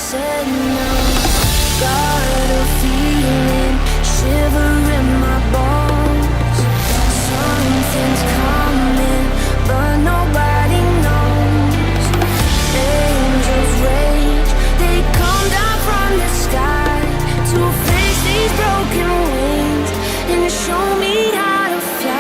said no. Got a feeling, shiver in my bones. Something's coming, but nobody knows. Angels rage, they come down from the sky to face these broken wings and show me how to fly.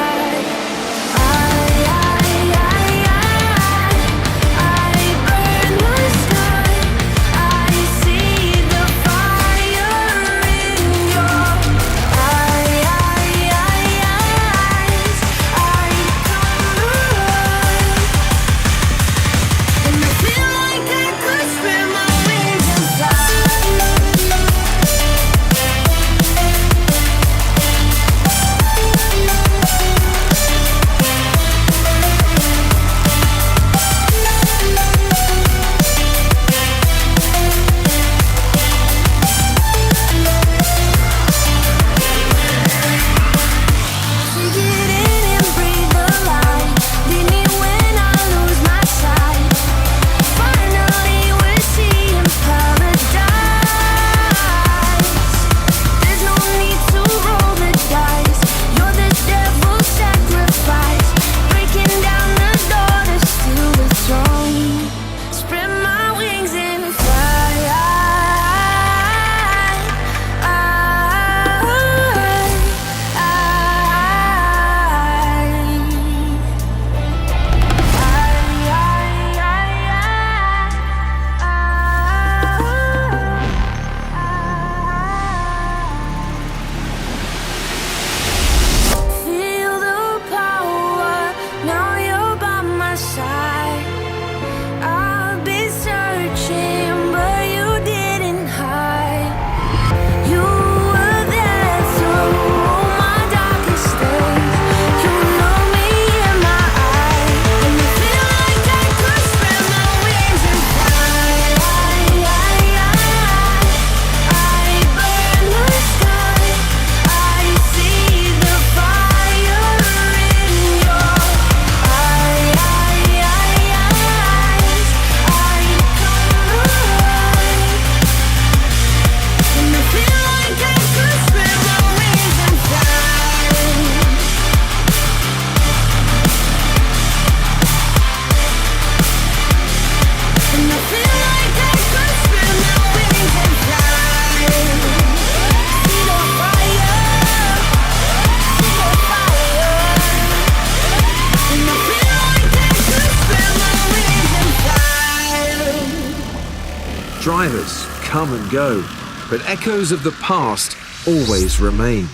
Drivers come and go, but echoes of the past always remain.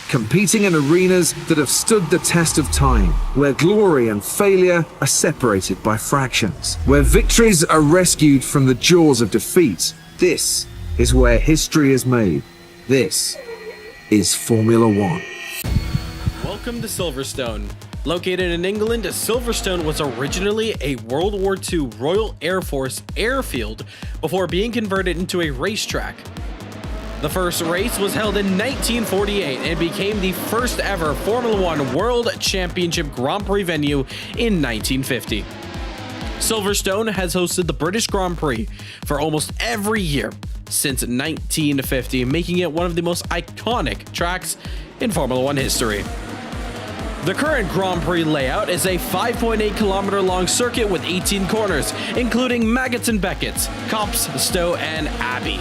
Competing in arenas that have stood the test of time, where glory and failure are separated by fractions, where victories are rescued from the jaws of defeat. This is where history is made. This is Formula One. Welcome to Silverstone. Located in England, Silverstone was originally a World War II Royal Air Force airfield before being converted into a racetrack. The first race was held in 1948 and became the first ever Formula One World Championship Grand Prix venue in 1950. Silverstone has hosted the British Grand Prix for almost every year since 1950, making it one of the most iconic tracks in Formula One history. The current Grand Prix layout is a 5.8 kilometer long circuit with 18 corners, including Maggots and Beckett's, Copse, Stowe, and Abbey.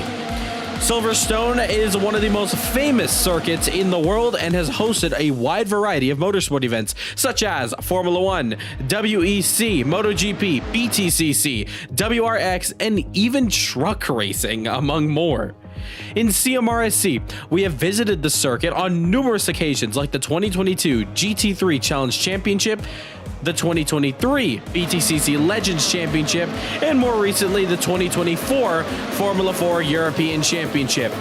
Silverstone is one of the most famous circuits in the world and has hosted a wide variety of motorsport events such as Formula One, WEC, MotoGP, BTCC, WRX, and even truck racing, among more. In CMRSC, we have visited the circuit on numerous occasions like the 2022 GT3 Challenge Championship, the 2023 BTCC Legends Championship, and more recently the 2024 Formula 4 European Championship.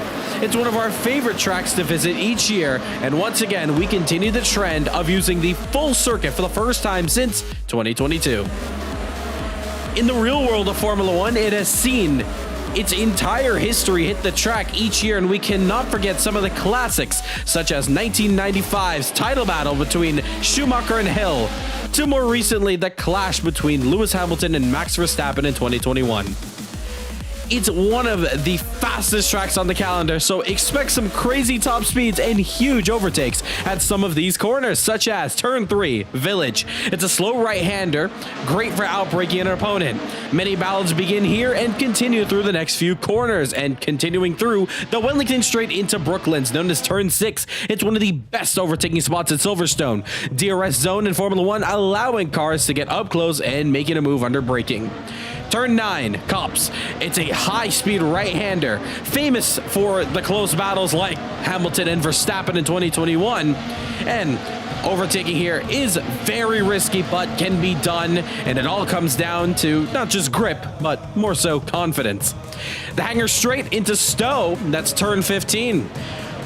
It's one of our favorite tracks to visit each year, and once again we continue the trend of using the full circuit for the first time since 2022. In the real world of Formula One, it has seen its entire history hit the track each year, and we cannot forget some of the classics such as 1995's title battle between Schumacher and Hill, to more recently the clash between Lewis Hamilton and Max Verstappen in 2021. it's one of the fastest tracks on the calendar, so expect some crazy top speeds and huge overtakes at some of these corners, such as Turn 3, Village. It's a slow right-hander, great for outbraking an opponent. Many battles begin here and continue through the next few corners, and continuing through the Wellington Straight into Brooklands, known as Turn 6. It's one of the best overtaking spots at Silverstone. DRS zone in Formula 1, allowing cars to get up close and making a move under braking. Turn 9, Cops. It's a high-speed right-hander, famous for the close battles like Hamilton and Verstappen in 2021. And overtaking here is very risky, but can be done, and it all comes down to not just grip, but more so confidence. The hanger straight into Stowe, that's Turn 15.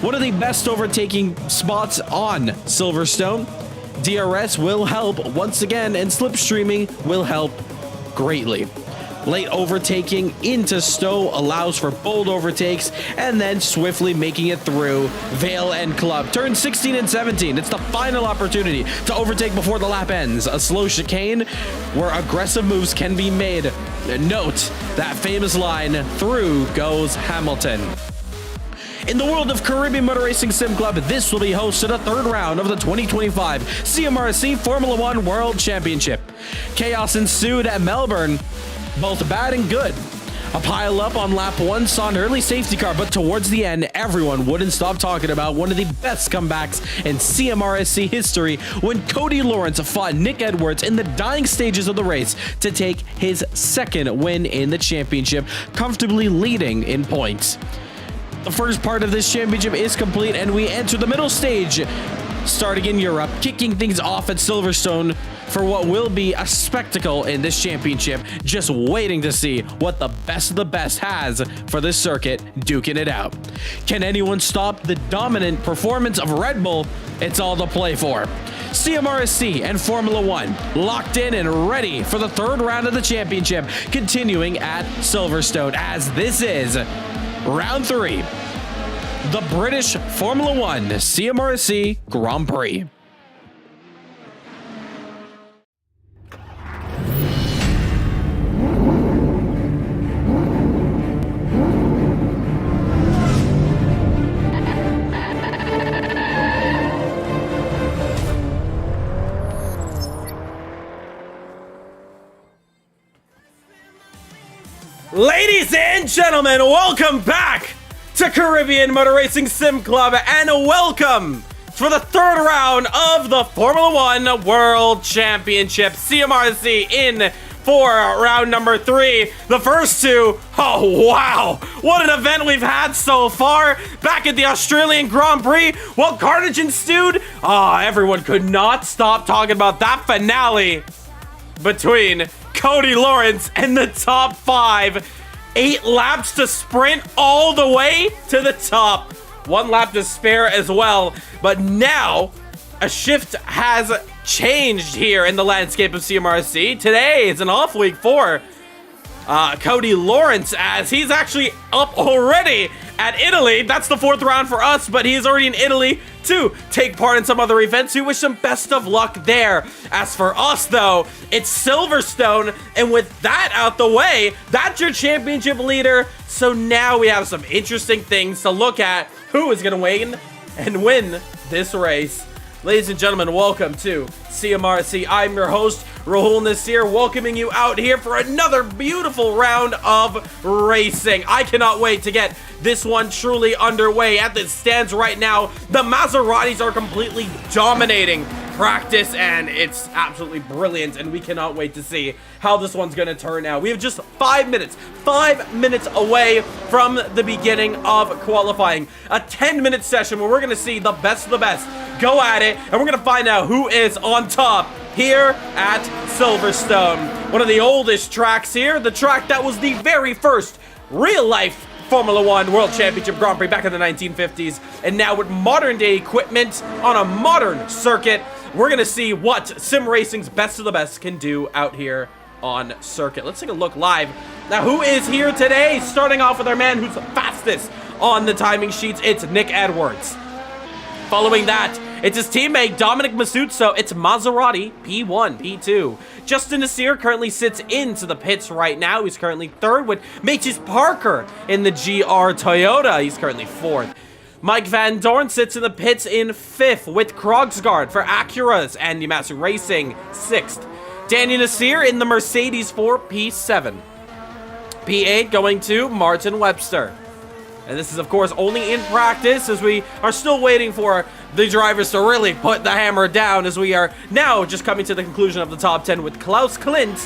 One of the best overtaking spots on Silverstone. DRS will help once again, and slipstreaming will help greatly. Late overtaking into Stowe allows for bold overtakes, and then swiftly making it through Vale and Club. Turn 16 and 17, it's the final opportunity to overtake before the lap ends. A slow chicane where aggressive moves can be made. Note that famous line, "Through goes Hamilton." In the world of Caribbean Motor Racing Sim Club, this will be hosted a third round of the 2025 CMRSC Formula 1 World Championship. Chaos ensued at Melbourne, both bad and good. A pile up on lap 1 saw an early safety car, but towards the end, everyone wouldn't stop talking about one of the best comebacks in CMRSC history when Cody Lawrence fought Nick Edwards in the dying stages of the race to take his second win in the championship, comfortably leading in points. The first part of this championship is complete, and we enter the middle stage, starting in Europe, kicking things off at Silverstone for what will be a spectacle in this championship. Just waiting to see what the best of the best has for this circuit, duking it out. Can anyone stop the dominant performance of Red Bull? It's all to play for. CMRSC and Formula 1 locked in and ready for the third round of the championship, continuing at Silverstone, as this is round 3, the British Formula 1 CMRSC Grand Prix. Ladies and gentlemen, welcome back to Caribbean Motor Racing Sim Club, and welcome for the third round of the Formula 1 World Championship. CMRSC in for round number 3. The first two, oh wow, what an event we've had so far. Back at the Australian Grand Prix, well, carnage ensued. Everyone could not stop talking about that finale between Cody Lawrence and the top 5. 8 laps to sprint all the way to the top. 1 lap to spare as well. But now a shift has changed here in the landscape of CMRSC. Today is an off week for Cody Lawrence, as he's actually up already at Italy. That's the 4th round for us, but he's already in Italy to take part in some other events. We wish him best of luck there. As for us, though, it's Silverstone, and with that out the way, that's your championship leader. So now we have some interesting things to look at. Who is going to win this race? Ladies and gentlemen, welcome to CMRSC. I'm your host, Rahul Nasir, welcoming you out here for another beautiful round of racing. I cannot wait to get this one truly underway. As it stands right now, the Maseratis are completely dominating practice, and it's absolutely brilliant, and we cannot wait to see how this one's going to turn out. We have just 5 minutes away from the beginning of qualifying. A 10-minute session where we're going to see the best of the best go at it, and we're going to find out who is on top here at Silverstone. One of the oldest tracks here, the track that was the very first real-life Formula 1 World Championship Grand Prix back in the 1950s, and now with modern day equipment on a modern circuit, we're gonna see what sim racing's best of the best can do out here on circuit. Let's take a look live. Now, who is here today? Starting off with our man who's fastest on the timing sheets, it's Nick Edwards. Following that, it's his teammate Dominic Mazzucco. It's Maserati, P1, P2. Justin Nasir currently sits into the pits right now. He's currently third with Matheus Parker in the GR Toyota. He's currently fourth. Mike Van Dorn sits in the pits in fifth with Krogsgaard for Acuras and Yamatsu Racing, sixth. Daniel Nasir in the Mercedes for P7. P8 going to Martin Webster. And this is, of course, only in practice, as we are still waiting for the drivers to really put the hammer down, as we are now just coming to the conclusion of the top 10 with Klaus Klint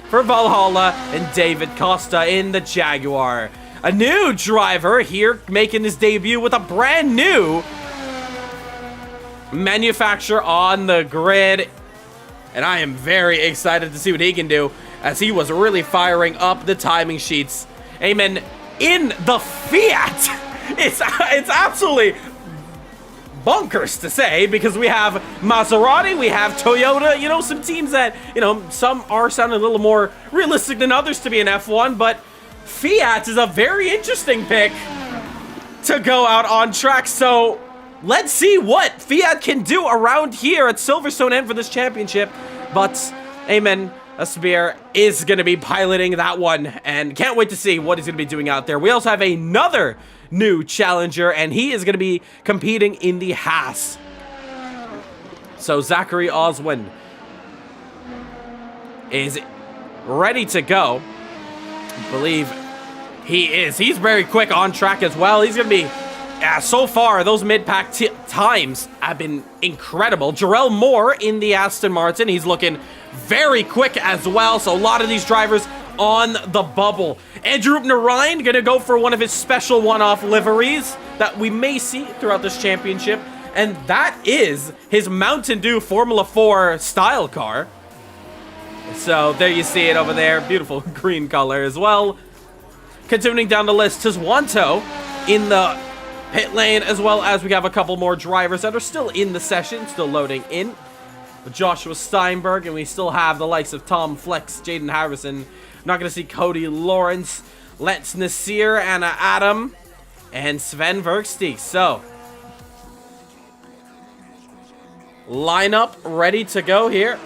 for Valhalla and David Costa in the Jaguar. A new driver here making his debut with a brand new manufacturer on the grid. And I am very excited to see what he can do, as he was really firing up the timing sheets. Amen. In the Fiat. It's absolutely bonkers to say, because we have Maserati, we have Toyota, you know, some teams that, you know, some are sounding a little more realistic than others to be in F1, but Fiat is a very interesting pick to go out on track. So let's see what Fiat can do around here at Silverstone and for this championship. But, amen, Asbir is going to be piloting that one, and can't wait to see what he's going to be doing out there. We also have another new challenger, and he is going to be competing in the Haas. So Zachary Oswin is ready to go. I believe he is. He's very quick on track as well. He's going to be... so far, those mid-pack times have been incredible. Jarrell Moore in the Aston Martin. He's looking very quick as well. So a lot of these drivers on the bubble. Andrew Narayan going to go for one of his special one-off liveries that we may see throughout this championship. And that is his Mountain Dew Formula 4 style car. So there you see it over there. Beautiful green color as well. Continuing down the list, Tizwanto in the pit lane, as well as we have a couple more drivers that are still in the session, still loading in. Joshua Steinberg, and we still have the likes of Tom Flex, Jaden Harrison. Not going to see Cody Lawrence, Let's Nasir, Anna Adam, and Sven Verkstig. So, lineup ready to go here.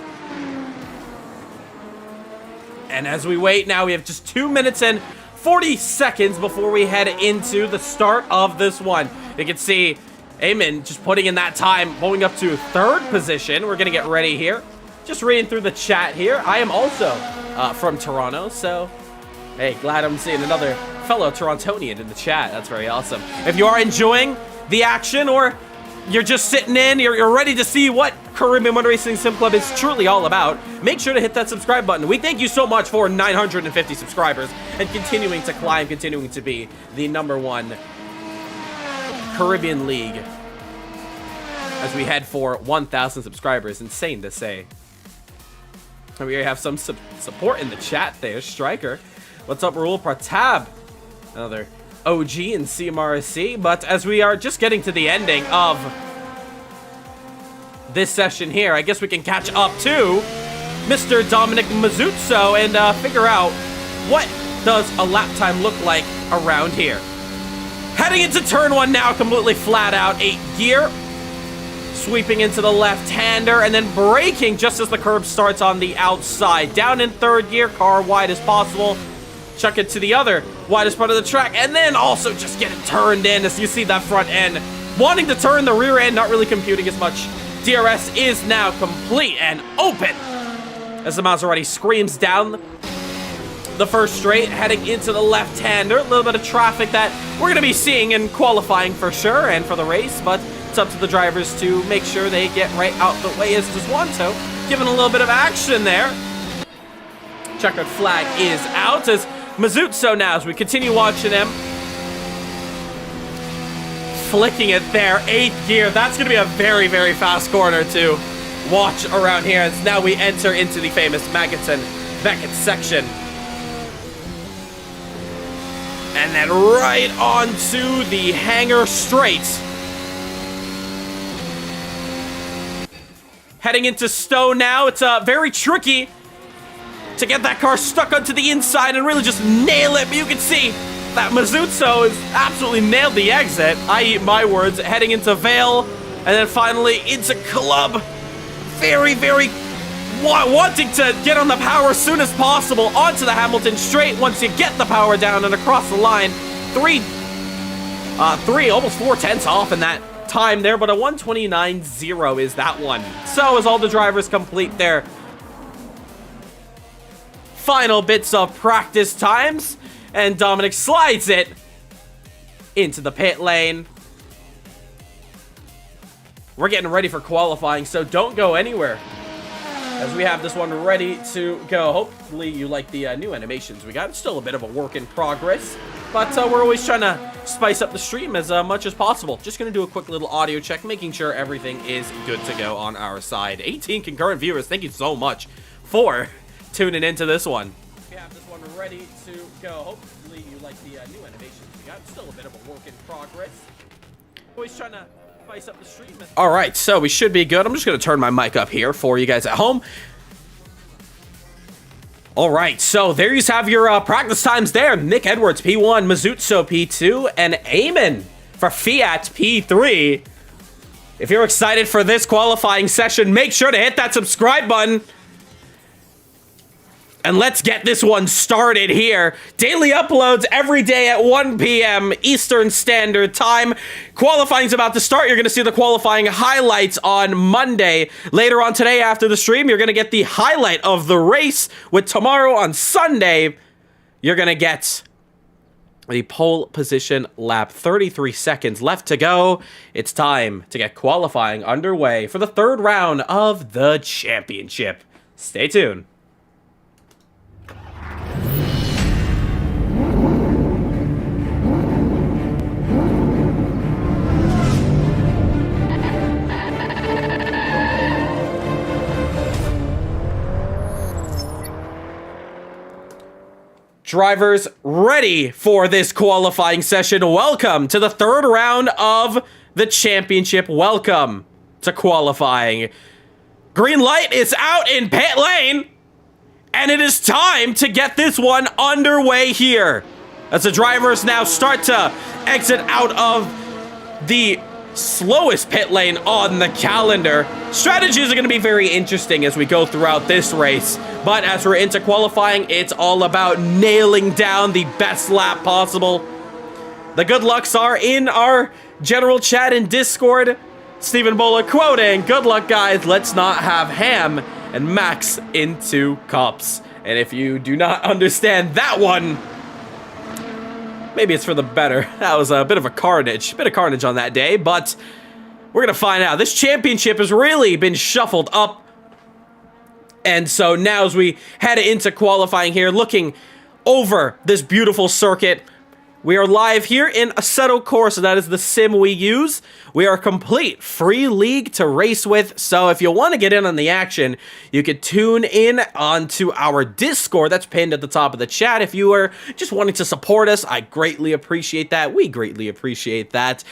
And as we wait now, we have just 2 minutes and 40 seconds before we head into the start of this one. You can see Eamon just putting in that time, going up to third position. We're going to get ready here. Just reading through the chat here. I am also from Toronto, so hey, glad I'm seeing another fellow Torontonian in the chat. That's very awesome. If you are enjoying the action, or you're just sitting in, you're ready to see what Caribbean Motor Racing Sim Club is truly all about, make sure to hit that subscribe button. We thank you so much for 950 subscribers and continuing to climb, continuing to be the #1 Caribbean League as we head for 1,000 subscribers. Insane to say. And we have some support in the chat there. Striker, what's up, Rule Pratab? Another OG in CMRSC. But as we are just getting to the ending of this session here, I guess we can catch up to Mr. Dominic Mazzucco and figure out what does a lap time look like around here. Heading into turn 1 now, completely flat out, 8th gear. Sweeping into the left-hander and then braking just as the curb starts on the outside. Down in 3rd gear, car wide as possible. Chuck it to the other widest part of the track, and then also just get it turned in as you see that front end wanting to turn, the rear end not really computing as much. DRS is now complete and open as the Maserati screams down the first straight, heading into the left-hander. A little bit of traffic that we're going to be seeing in qualifying for sure and for the race, but it's up to the drivers to make sure they get right out the way as Tizwanto giving a little bit of action there. Checkered flag is out as Mazzucco now, as we continue watching him. Flicking it there, 8th gear. That's going to be a very, very fast corner to watch around here as now we enter into the famous Magnussen-Beckett section. And then right onto the hanger straight. Heading into Stowe now. It's very tricky to get that car stuck onto the inside and really just nail it. But you can see that Mazzucco has absolutely nailed the exit. I eat my words. Heading into Vale. And then finally into Club. Very, very wanting to get on the power as soon as possible. Onto the Hamilton straight once you get the power down and across the line. Almost 4/10 off in that time there, but a 1:29.0 is that one. So as all the drivers complete their final bits of practice times, and Dominic slides it into the pit lane. We're getting ready for qualifying, so don't go anywhere as we have this one ready to go. Hopefully you like the new animations we got. It's still a bit of a work in progress, but we're always trying to spice up the stream as much as possible. Just going to do a quick little audio check, making sure everything is good to go on our side. 18 concurrent viewers, thank you so much for tuning into this one. We have this one ready to go. Hopefully you like the new animations we got. It's still a bit of a work in progress. Always trying to spice up the stream. All right, so we should be good. I'm just going to turn my mic up here for you guys at home. All right, so there you have your practice times there. Nick Edwards, P1, Mazutso, P2, and Eamon for Fiat, P3. If you're excited for this qualifying session, make sure to hit that subscribe button. And let's get this one started here. Daily uploads every day at 1 p.m. Eastern Standard Time. Qualifying's about to start. You're going to see the qualifying highlights on Monday. Later on today after the stream, you're going to get the highlight of the race. With tomorrow on Sunday, you're going to get the pole position lap. 33 seconds left to go. It's time to get qualifying underway for the third round of the championship. Stay tuned. Drivers ready for this qualifying session. Welcome to the third round of the championship. Welcome to qualifying. Green light is out in pit lane, and it is time to get this one underway here. As the drivers now start to exit out of the slowest pit lane on the calendar. Strategies are going to be very interesting as we go throughout this race, but as we're into qualifying, it's all about nailing down the best lap possible. The good lucks are in our general chat in Discord. Stephen Bola quoting, "Good luck guys, let's not have Ham and Max into cups." And if you do not understand that one, maybe it's for the better. That was a bit of a carnage. Bit of carnage on that day, but we're going to find out. This championship has really been shuffled up. And so now as we head into qualifying here, looking over this beautiful circuit, we are live here in Assetto Corsa. That is the sim we use. We are complete free league to race with. So if you want to get in on the action, you could tune in onto our Discord. That's pinned at the top of the chat. If you are just wanting to support us, I greatly appreciate that. We greatly appreciate that.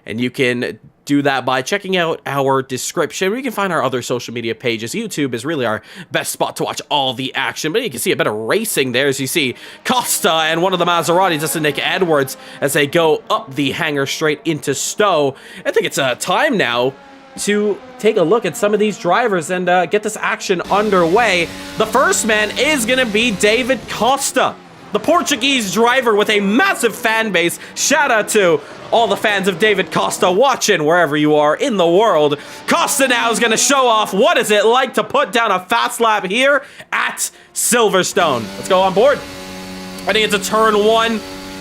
And you can do that by checking out our description. You can find our other social media pages. YouTube is really our best spot to watch all the action, but you can see a bit of racing there as you see Costa and one of the Maseratis, that's Nick Edwards, as they go up the hangar straight into Stowe. I think it's time now to take a look at some of these drivers and get this action underway. The first man is going to be David Costa, the Portuguese driver with a massive fan base. Shout out to all the fans of David Costa watching wherever you are in the world. Costa now is going to show off what is it like to put down a fast lap here at Silverstone. Let's go on board. I think it's a turn 1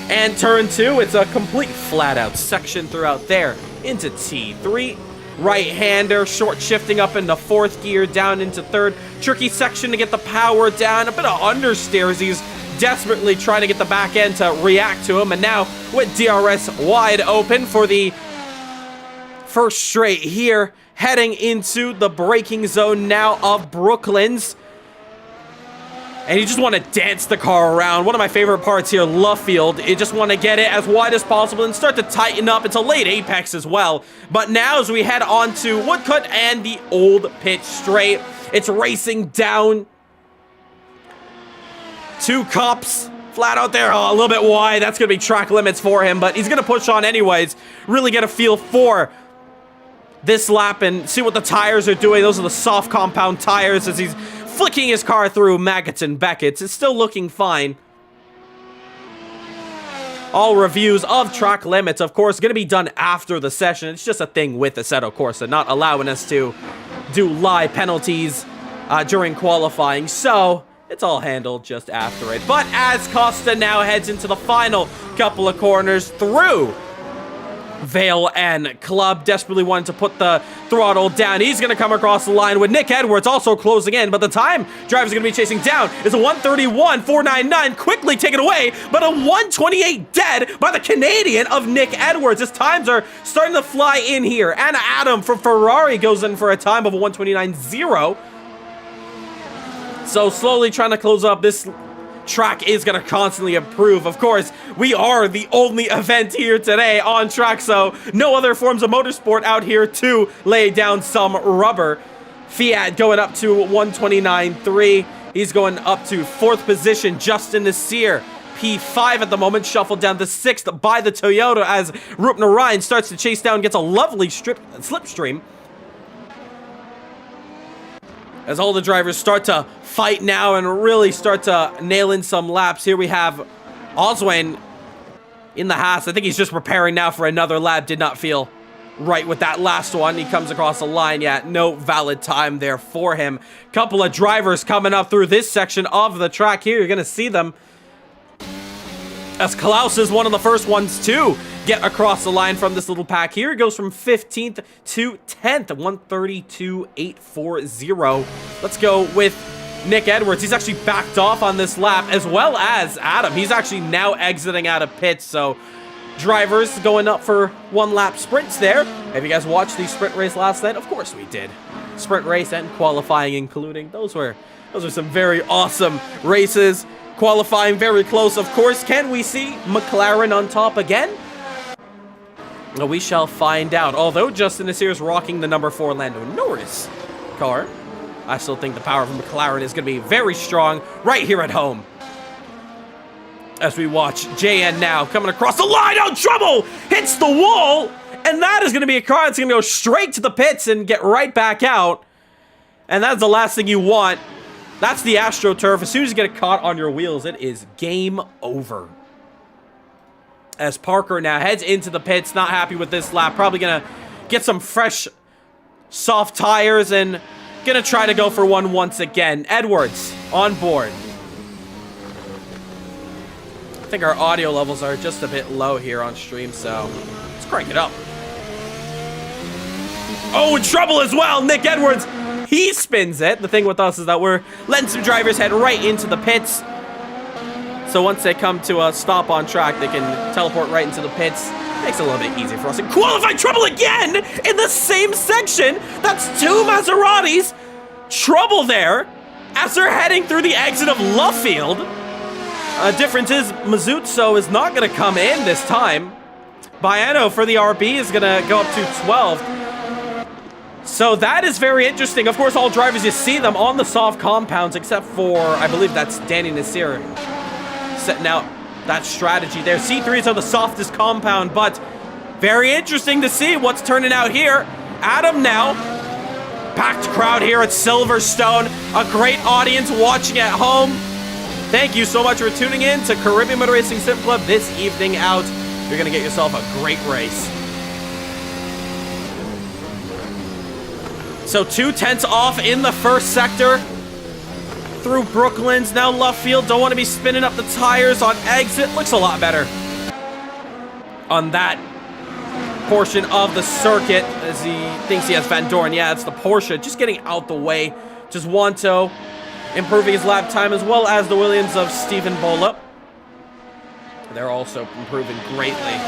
and turn 2. It's a complete flat out section throughout there into T3. Right-hander, short shifting up into 4th gear, down into 3rd. Tricky section to get the power down. A bit of understeers. He's desperately trying to get the back end to react to him. And now with DRS wide open for the first straight here, heading into the braking zone now of Brooklands. And you just want to dance the car around. One of my favorite parts here, Luffield. You just want to get it as wide as possible and start to tighten up. It's a late apex as well. But now as we head on to Woodcut and the old pitch straight, it's racing down 2 cups. Flat out there, a little bit wide. That's going to be track limits for him, but he's going to push on anyways. Really get a feel for this lap and see what the tires are doing. Those are the soft compound tires as he's flicking his car through Maggots and Beckett's. It's still looking fine. All reviews of track limits, of course, going to be done after the session. It's just a thing with Assetto Corsa, not allowing us to do live penalties during qualifying. So it's all handled just after it. But as Costa now heads into the final couple of corners through Vale and Club, desperately wanting to put the throttle down. He's going to come across the line with Nick Edwards also closing in, but the time driver's going to be chasing down is a 1:31.499, quickly taken away, but a 1:28 dead by the Canadian of Nick Edwards. His times are starting to fly in here, and Adam from Ferrari goes in for a time of a 1:29.0. So slowly trying to close up. This track is going to constantly improve. Of course, we are the only event here today on track, so no other forms of motorsport out here to lay down some rubber. Fiat going up to 1:29.3. He's going up to 4th position. Justin Nasir, P5 at the moment, shuffled down to 6th by the Toyota as Rupner Ryan starts to chase down, gets a lovely slipstream. As all the drivers start to fight now and really start to nail in some laps. Here we have Oswin in the Haas. I think he's just preparing now for another lap. Did not feel right with that last one. He comes across the line. Yeah, no valid time there for him. Couple of drivers coming up through this section of the track here. You're going to see them as Klaus is one of the first ones to get across the line from this little pack here. It goes from 15th to 10th, 1:32.840. Let's go with Nick Edwards. He's actually backed off on this lap, as well as Adam. He's actually now exiting out of pits, so drivers going up for one-lap sprints there. Have you guys watched the sprint race last night? Of course we did. Sprint race and qualifying including. Those were some very awesome races. Qualifying very close, of course. Can we see McLaren on top again? We shall find out. Although Justin Nasir is rocking the number 4 Lando Norris car, I still think the power of McLaren is going to be very strong right here at home. As we watch JN now coming across the line. Oh, trouble! Hits the wall! And that is going to be a car that's going to go straight to the pits and get right back out. And that's the last thing you want. That's the AstroTurf. As soon as you get caught on your wheels, it is game over. As Parker now heads into the pits, not happy with this lap. Probably going to get some fresh, soft tires and going to try to go for one once again. Edwards on board. I think our audio levels are just a bit low here on stream, so let's crank it up. Oh, in trouble as well. Nick Edwards, he spins it. The thing with us is that we're letting some drivers head right into the pits. So once they come to a stop on track, they can teleport right into the pits. Makes it a little bit easier for us. And qualified trouble again in the same section. That's 2 Maseratis. Trouble there as they're heading through the exit of Luffield. Difference is Mazuzzo is not going to come in this time. Baiano for the RB is going to go up to 12th. So that is very interesting. Of course, all drivers, you see them on the soft compounds, except for, I believe that's Danny Nasir setting out that strategy there. C3s are the softest compound, but very interesting to see what's turning out here. Adam now, packed crowd here at Silverstone. A great audience watching at home. Thank you so much for tuning in to Caribbean Motor Racing Sim Club this evening out. You're going to get yourself a great race. So 2/10 off in the first sector through Brooklands. Now Luffield, don't want to be spinning up the tires on exit. Looks a lot better on that portion of the circuit as he thinks he has Van Dorn. Yeah, it's the Porsche just getting out the way. Just Wanto improving his lap time, as well as the Williams of Stephen Bola. They're also improving greatly.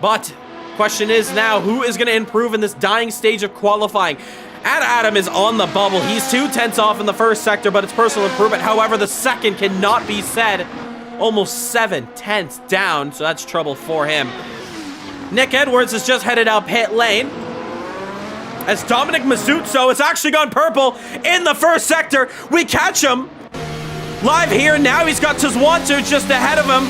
But question is now, who is going to improve in this dying stage of qualifying? Adam is on the bubble. He's 2/10 off in the first sector, but it's personal improvement. However, the second cannot be said. Almost 7/10 down, so that's trouble for him. Nick Edwards has just headed out pit lane. As Dominic Mazuzzo has actually gone purple in the first sector. We catch him live here. Now he's got Tazwanto just ahead of him.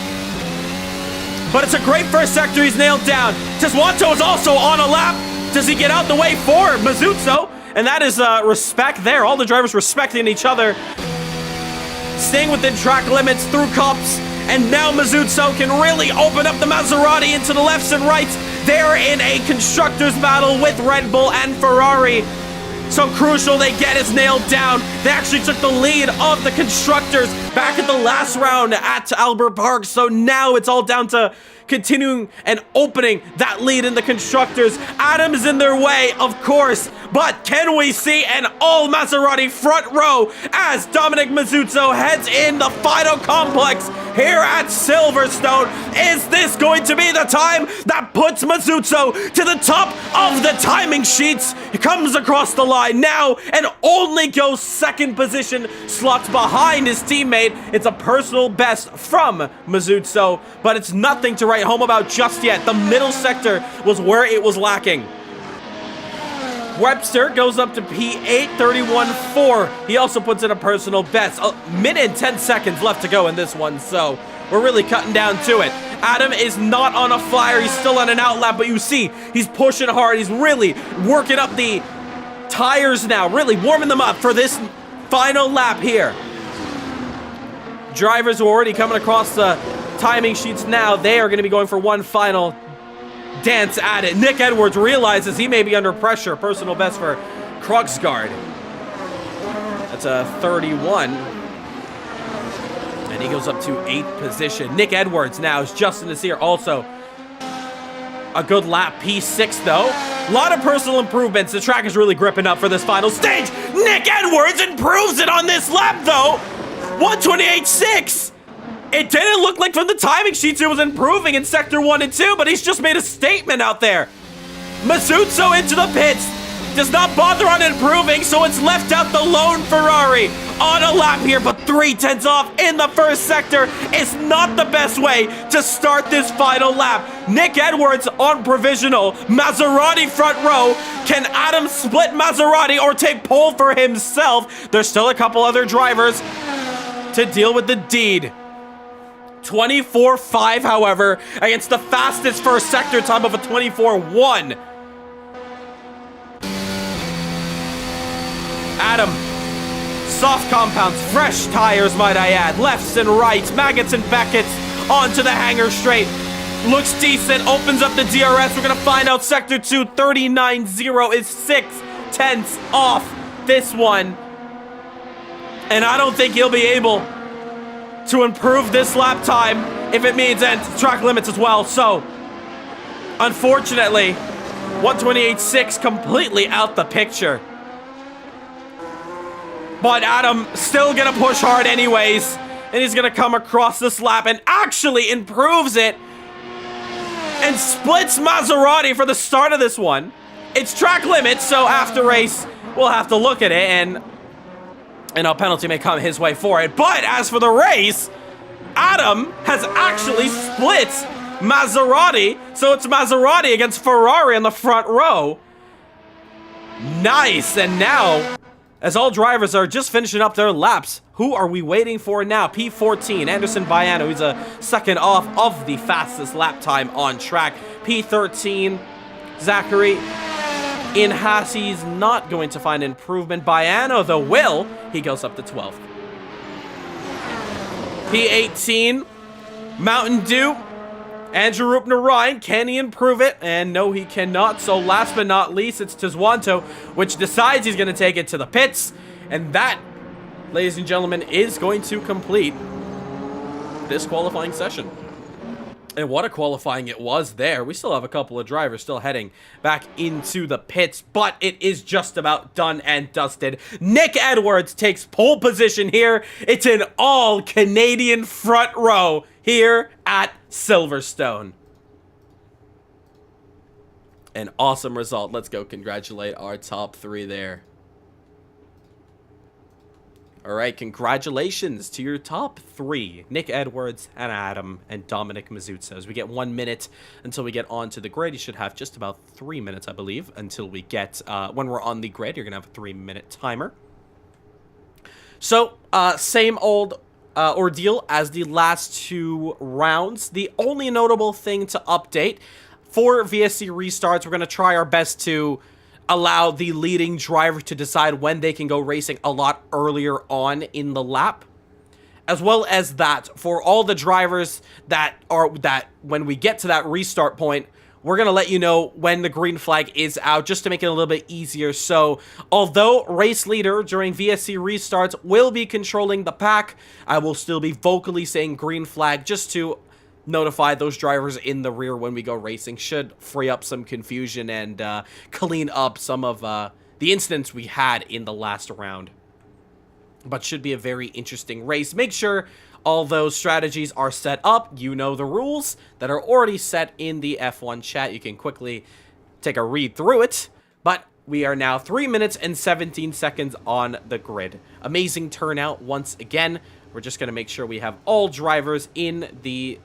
But it's a great first sector he's nailed down. Tiswanto is also on a lap. Does he get out the way for Mazuzzo? And that is respect there. All the drivers respecting each other. Staying within track limits through cups. And now Mazuzzo can really open up the Maserati into the lefts and rights. They're in a constructors battle with Red Bull and Ferrari. So crucial they get is nailed down. They actually took the lead of the constructors back at the last round at Albert Park. So now it's all down to continuing and opening that lead in the constructors. Adam is in their way, of course, but can we see an all Maserati front row as Dominic Mazuzzo heads in the final complex here at Silverstone? Is this going to be the time that puts Mazuzzo to the top of the timing sheets? He comes across the line now and only goes second position, slots behind his teammate. It's a personal best from Mazuzzo, but it's nothing to write home about just yet. The middle sector was where it was lacking. Webster goes up to P8, 31.4. He also puts in a personal best. A minute and 10 seconds left to go in this one, so we're really cutting down to it. Adam is not on a flyer. He's still on an outlap, but you see, he's pushing hard. He's really working up the tires now, really warming them up for this final lap here. Drivers are already coming across the timing sheets now. They are going to be going for one final dance at it. Nick Edwards realizes he may be under pressure. Personal best for Krugsgaard. That's a 31. And he goes up to 8th position. Nick Edwards now is Justin Nasir also a good lap. P6 though. A lot of personal improvements. The track is really gripping up for this final stage. Nick Edwards improves it on this lap though. 128.6. It didn't look like from the timing sheets it was improving in Sector 1 and 2, but he's just made a statement out there. Mazuzzo into the pits. Does not bother on improving, so it's left out the lone Ferrari on a lap here, but 3/10 off in the first sector is not the best way to start this final lap. Nick Edwards on provisional. Maserati front row. Can Adam split Maserati or take pole for himself? There's still a couple other drivers to deal with the deed. 24.5, however, against the fastest first sector time of a 24.1. Adam, soft compounds, fresh tires, might I add, lefts and rights, Maggots and Beckett's onto the hanger straight. Looks decent, opens up the DRS. We're gonna find out Sector 2, 39.0 is 6/10 off this one. And I don't think he'll be able to improve this lap time if it means and track limits as well. So, unfortunately, 128.6 completely out the picture. But Adam still gonna push hard anyways, and he's gonna come across this lap and actually improves it and splits Maserati for the start of this one. It's track limits, so after race, we'll have to look at it, and a penalty may come his way for it. But as for the race, Adam has actually split Maserati. So it's Maserati against Ferrari in the front row. Nice. And now, as all drivers are just finishing up their laps, who are we waiting for now? P14, Anderson Baiano. He's a second off of the fastest lap time on track. P13, Zachary in Haas. He's not going to find improvement. Baiano, though, will. He goes up to 12th. P18, Mountain Dew. Andrew Rupner-Ryan, can he improve it? And no, he cannot. So last but not least, it's Tiswanto, which decides he's going to take it to the pits. And that, ladies and gentlemen, is going to complete this qualifying session. And what a qualifying it was there. We still have a couple of drivers still heading back into the pits, but it is just about done and dusted. Nick Edwards takes pole position here. It's an all-Canadian front row here at Silverstone. An awesome result. Let's go congratulate our top three there. All right, congratulations to your top three, Nick Edwards and Adam and Dominic Mazuzzo. As we get 1 minute until we get onto the grid. You should have just about 3 minutes, I believe, until we get, when we're on the grid, you're going to have a 3-minute timer. So, same old ordeal as the last 2 rounds. The only notable thing to update for VSC restarts, we're going to try our best to allow the leading driver to decide when they can go racing a lot earlier on in the lap. As well as that, for all the drivers that when we get to that restart point, we're going to let you know when the green flag is out, just to make it a little bit easier. So, although race leader during VSC restarts will be controlling the pack, I will still be vocally saying green flag just to notify those drivers in the rear when we go racing. Should free up some confusion and clean up some of the incidents we had in the last round. But should be a very interesting race. Make sure all those strategies are set up. You know the rules that are already set in the F1 chat. You can quickly take a read through it. But we are now 3 minutes and 17 seconds on the grid. Amazing turnout once again. We're just going to make sure we have all drivers in the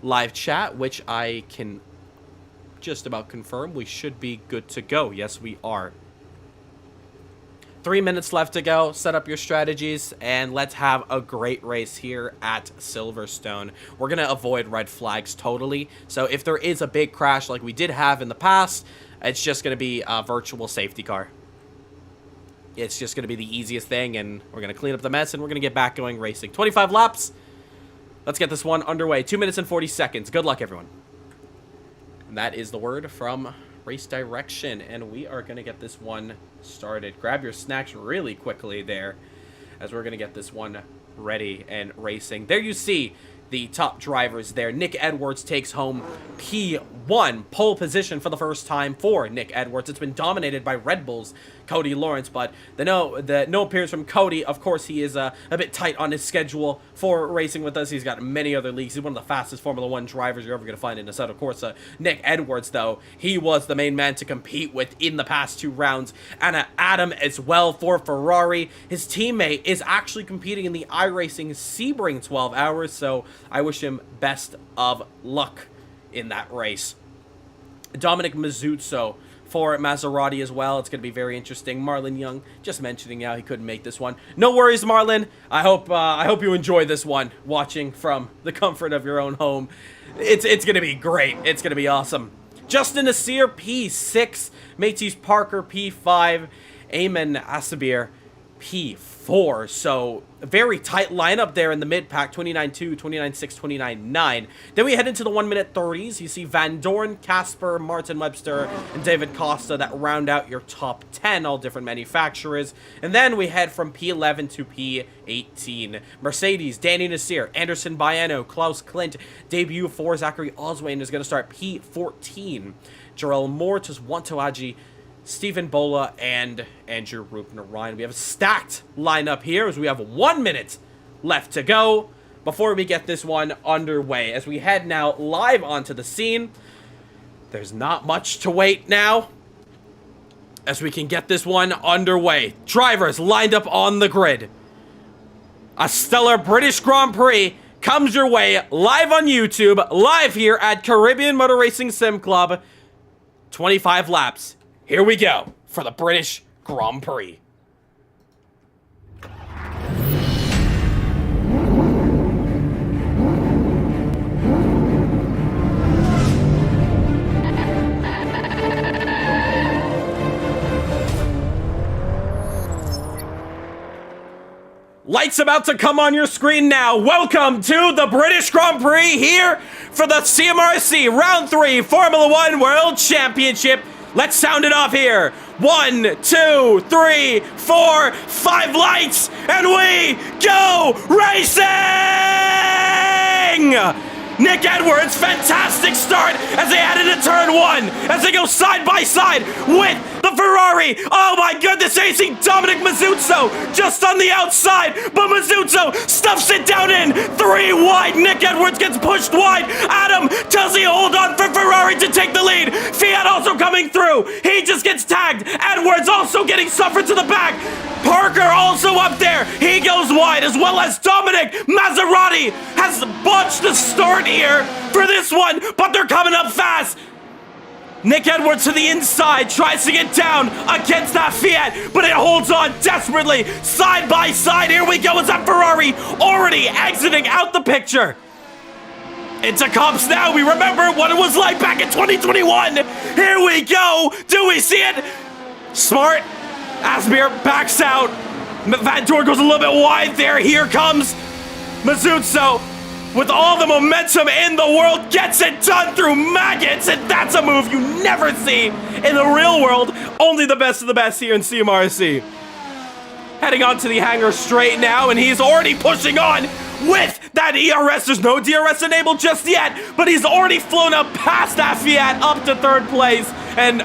live chat, which I can just about confirm we should be good to go. Yes, we are. 3 minutes left to go. Set up your strategies, and let's have a great race here at Silverstone. We're going to avoid red flags totally. So if there is a big crash like we did have in the past, it's just going to be a virtual safety car. It's just going to be the easiest thing, and we're going to clean up the mess, and we're going to get back going racing. 25 laps. Let's get this one underway. 2 minutes and 40 seconds. Good luck, everyone. And that is the word from Race Direction, and we are going to get this one started. Grab your snacks really quickly there, as we're going to get this one ready and racing. There you see the top drivers there. Nick Edwards takes home P1, pole position for the first time for Nick Edwards. It's been dominated by Red Bull's Cody Lawrence, but the no appearance from Cody. Of course, he is a bit tight on his schedule for racing with us. He's got many other leagues. He's one of the fastest Formula 1 drivers you're ever going to find in the set. Of course, Nick Edwards, though, he was the main man to compete with in the past 2 rounds. And Adam as well for Ferrari. His teammate is actually competing in the iRacing Sebring 12 hours, so I wish him best of luck in that race. Dominic Mazzucco for Maserati as well. It's going to be very interesting. Marlon Young, just mentioning how he couldn't make this one. No worries, Marlon. I hope you enjoy this one, watching from the comfort of your own home. It's going to be great. It's going to be awesome. Justin Nasir, P6. Matisse Parker, P5. Eamon Asabir, P4. So a very tight lineup there in the mid-pack, 29-2, 29-6, 29-9. Then we head into the 1 minute 30s. You see Van Dorn, Casper, Martin Webster, and David Costa that round out your top 10, all different manufacturers. And then we head from P11 to P18. Mercedes, Danny Nasir, Anderson Baiano, Klaus Klint, debut for Zachary Oswayne is going to start P14. Jarell Mortis, Wantoaji, Stephen Bola, and Andrew Rubner-Ryan. We have a stacked lineup here as we have 1 minute left to go before we get this one underway. As we head now live onto the scene, there's not much to wait now as we can get this one underway. Drivers lined up on the grid. A stellar British Grand Prix comes your way live on YouTube, live here at Caribbean Motor Racing Sim Club. 25 laps. Here we go for the British Grand Prix. Lights about to come on your screen now. Welcome to the British Grand Prix here for the CMRSC Round 3 Formula 1 World Championship. Let's sound it off here. 1, 2, 3, 4, 5 lights, and we go racing! Nick Edwards, fantastic start as they head into turn 1, as they go side by side with the Ferrari. Oh my goodness, facing Dominic Mazzucco just on the outside, but Mazzucco stuffs it down in 3 wide. Nick Edwards gets pushed wide. Adam does he hold on for Ferrari to take the lead. Fiat also coming through. He just gets tagged. Edwards also getting suffered to the back. Parker also up there. He goes wide, as well as Dominic Maserati has botched the start here for this one, but they're coming up fast. Nick Edwards to the inside, tries to get down against that Fiat, but it holds on desperately. Side by side, here we go. Is that Ferrari already exiting out the picture? Into comps now. We remember what it was like back in 2021. Here we go. Do we see it? Smart. Asmir backs out. Van Dorn goes a little bit wide there. Here comes Mazzucco with all the momentum in the world. Gets it done through maggots. And that's a move you never see in the real world. Only the best of the best here in CMRSC. Heading on to the hangar straight now. And he's already pushing on with that ERS. There's no DRS enabled just yet, but he's already flown up past that Fiat up to third place. And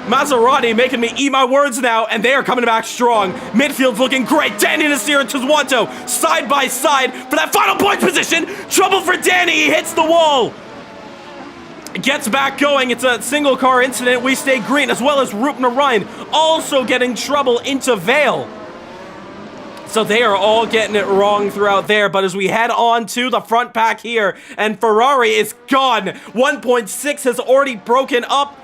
Maserati making me eat my words now, and they are coming back strong. Midfield's looking great. Danny Nasir and Tuzwanto side by side for that final point position. Trouble for Danny. He hits the wall. Gets back going. It's a single car incident. We stay green, as well as Rupna Ryan also getting trouble into Vale. So they are all getting it wrong throughout there. But as we head on to the front pack here, and Ferrari is gone. 1.6 has already broken up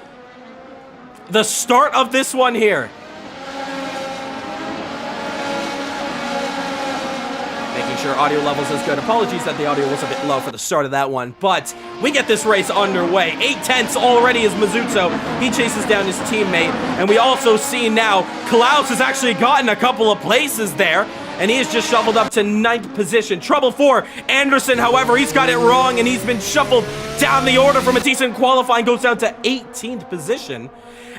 the start of this one here. Making sure audio levels is good. Apologies that the audio was a bit low for the start of that one. But we get this race underway. 8/10 already is Mazzucco. He chases down his teammate. And we also see now Klaus has actually gotten a couple of places there. And he has just shuffled up to 9th position. Trouble for Anderson, however, he's got it wrong. And he's been shuffled down the order from a decent qualifying. Goes down to 18th position.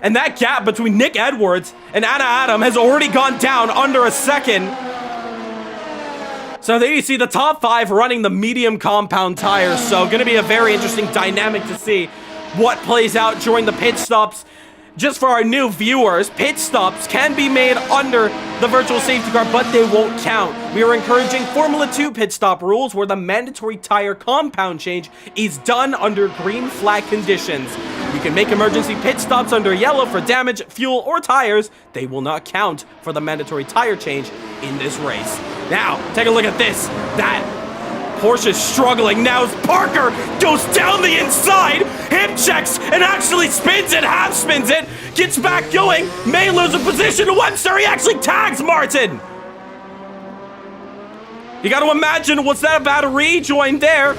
And that gap between Nick Edwards and Anna Adam has already gone down under a second. So there you see the top 5 running the medium compound tires. So going to be a very interesting dynamic to see what plays out during the pit stops. Just for our new viewers, pit stops can be made under the virtual safety car, but they won't count. We are encouraging Formula 2 pit stop rules where the mandatory tire compound change is done under green flag conditions. You can make emergency pit stops under yellow for damage, fuel, or tires. They will not count for the mandatory tire change in this race. Now, take a look at this. That Porsche's struggling now as Parker goes down the inside, hip checks, and actually spins it, half spins it, gets back going, may lose a position to Webster. He actually tags Martin. You got to imagine, was that about a rejoin there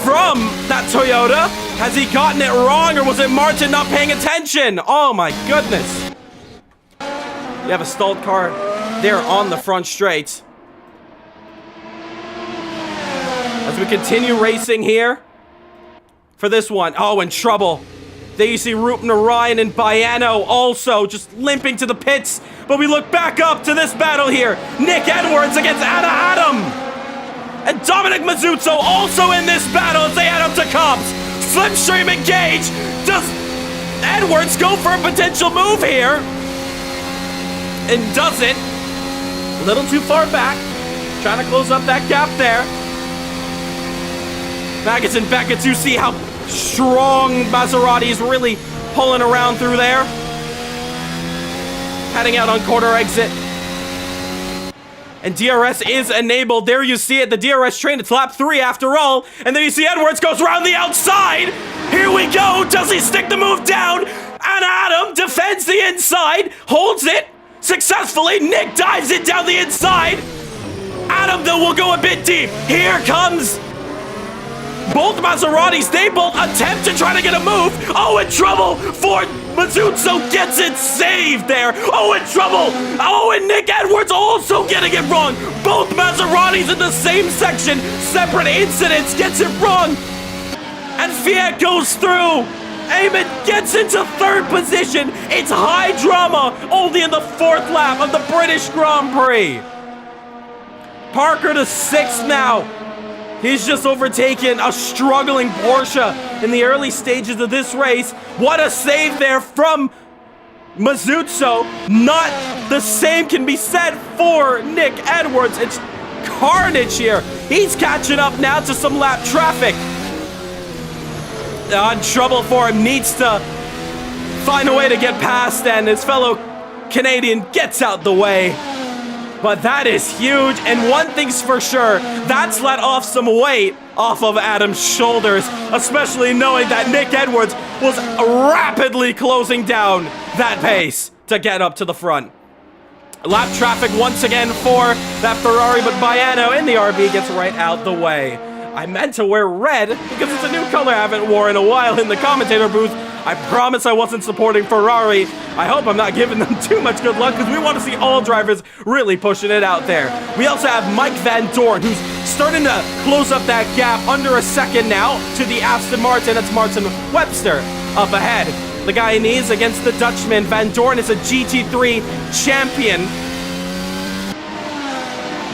from that Toyota? Has he gotten it wrong, or was it Martin not paying attention? Oh my goodness. You have a stalled car there on the front straight. As we continue racing here for this one. Oh, in trouble. There you see Rupna Ryan and Baiano also just limping to the pits. But we look back up to this battle here. Nick Edwards against Anna Adam. And Dominic Mazzucco also in this battle as they head up to comps. Slipstream engage. Does Edwards go for a potential move here? And doesn't. A little too far back. Trying to close up that gap there. Maggots and Beckett, you see how strong Maserati is really pulling around through there. Heading out on quarter exit. And DRS is enabled. There you see it, the DRS train. It's lap 3 after all. And then you see Edwards goes around the outside. Here we go. Does he stick the move down? And Adam defends the inside, holds it successfully. Nick dives it down the inside. Adam, though, will go a bit deep. Here comes both Maseratis. They both attempt to try to get a move. Oh, in trouble for Mazzucco. Gets it saved there. Oh, in trouble. Oh, and Nick Edwards also getting it wrong. Both Maseratis in the same section. Separate incidents. Gets it wrong. And Fiat goes through. Eamon gets into 3rd position. It's high drama. Only in the 4th lap of the British Grand Prix. Parker to 6th now. He's just overtaken a struggling Porsche in the early stages of this race. What a save there from Mazzucco. Not the same can be said for Nick Edwards. It's carnage here. He's catching up now to some lap traffic. Trouble for him. Needs to find a way to get past, and his fellow Canadian gets out the way. But that is huge, and one thing's for sure, that's let off some weight off of Adam's shoulders, especially knowing that Nick Edwards was rapidly closing down that pace to get up to the front. Lap traffic once again for that Ferrari, but Baiano in the RB gets right out the way. I meant to wear red because it's a new color I haven't worn in a while in the commentator booth. I promise I wasn't supporting Ferrari. I hope I'm not giving them too much good luck because we want to see all drivers really pushing it out there. We also have Mike Van Dorn, who's starting to close up that gap under a second now to the Aston Martin. That's Martin Webster up ahead. The guy needs against the Dutchman. Van Dorn is a GT3 champion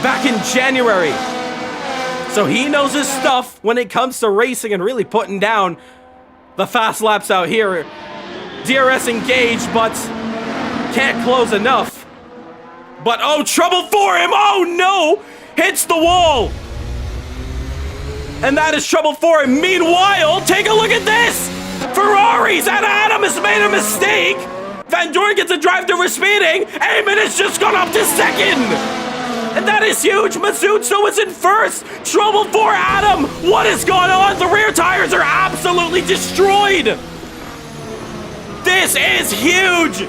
back in January. So he knows his stuff when it comes to racing and really putting down the fast laps out here. DRS engaged, but can't close enough. But oh, trouble for him! Oh no! Hits the wall! And that is trouble for him. Meanwhile, take a look at this! Ferraris and Adam has made a mistake! Van Dorn gets a drive through for speeding! Eamon has just gone up to second! And that is huge! Mazzucco is in first! Trouble for Adam! What is going on? The rear tires are absolutely destroyed! This is huge!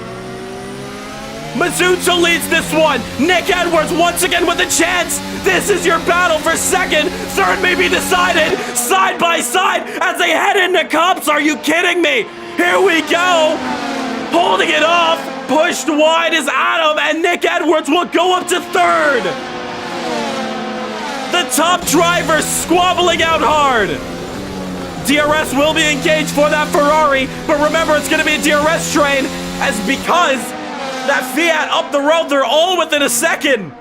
Mazzucco leads this one. Nick Edwards once again with a chance. This is your battle for second. Third may be decided. Side by side as they head into cups. Are you kidding me? Here we go. Holding it off. Pushed wide is Adam, and Nick Edwards will go up to third. The top driver squabbling out hard. DRS will be engaged for that Ferrari, but remember it's going to be a DRS train, as because that Fiat up the road, they're all within a second.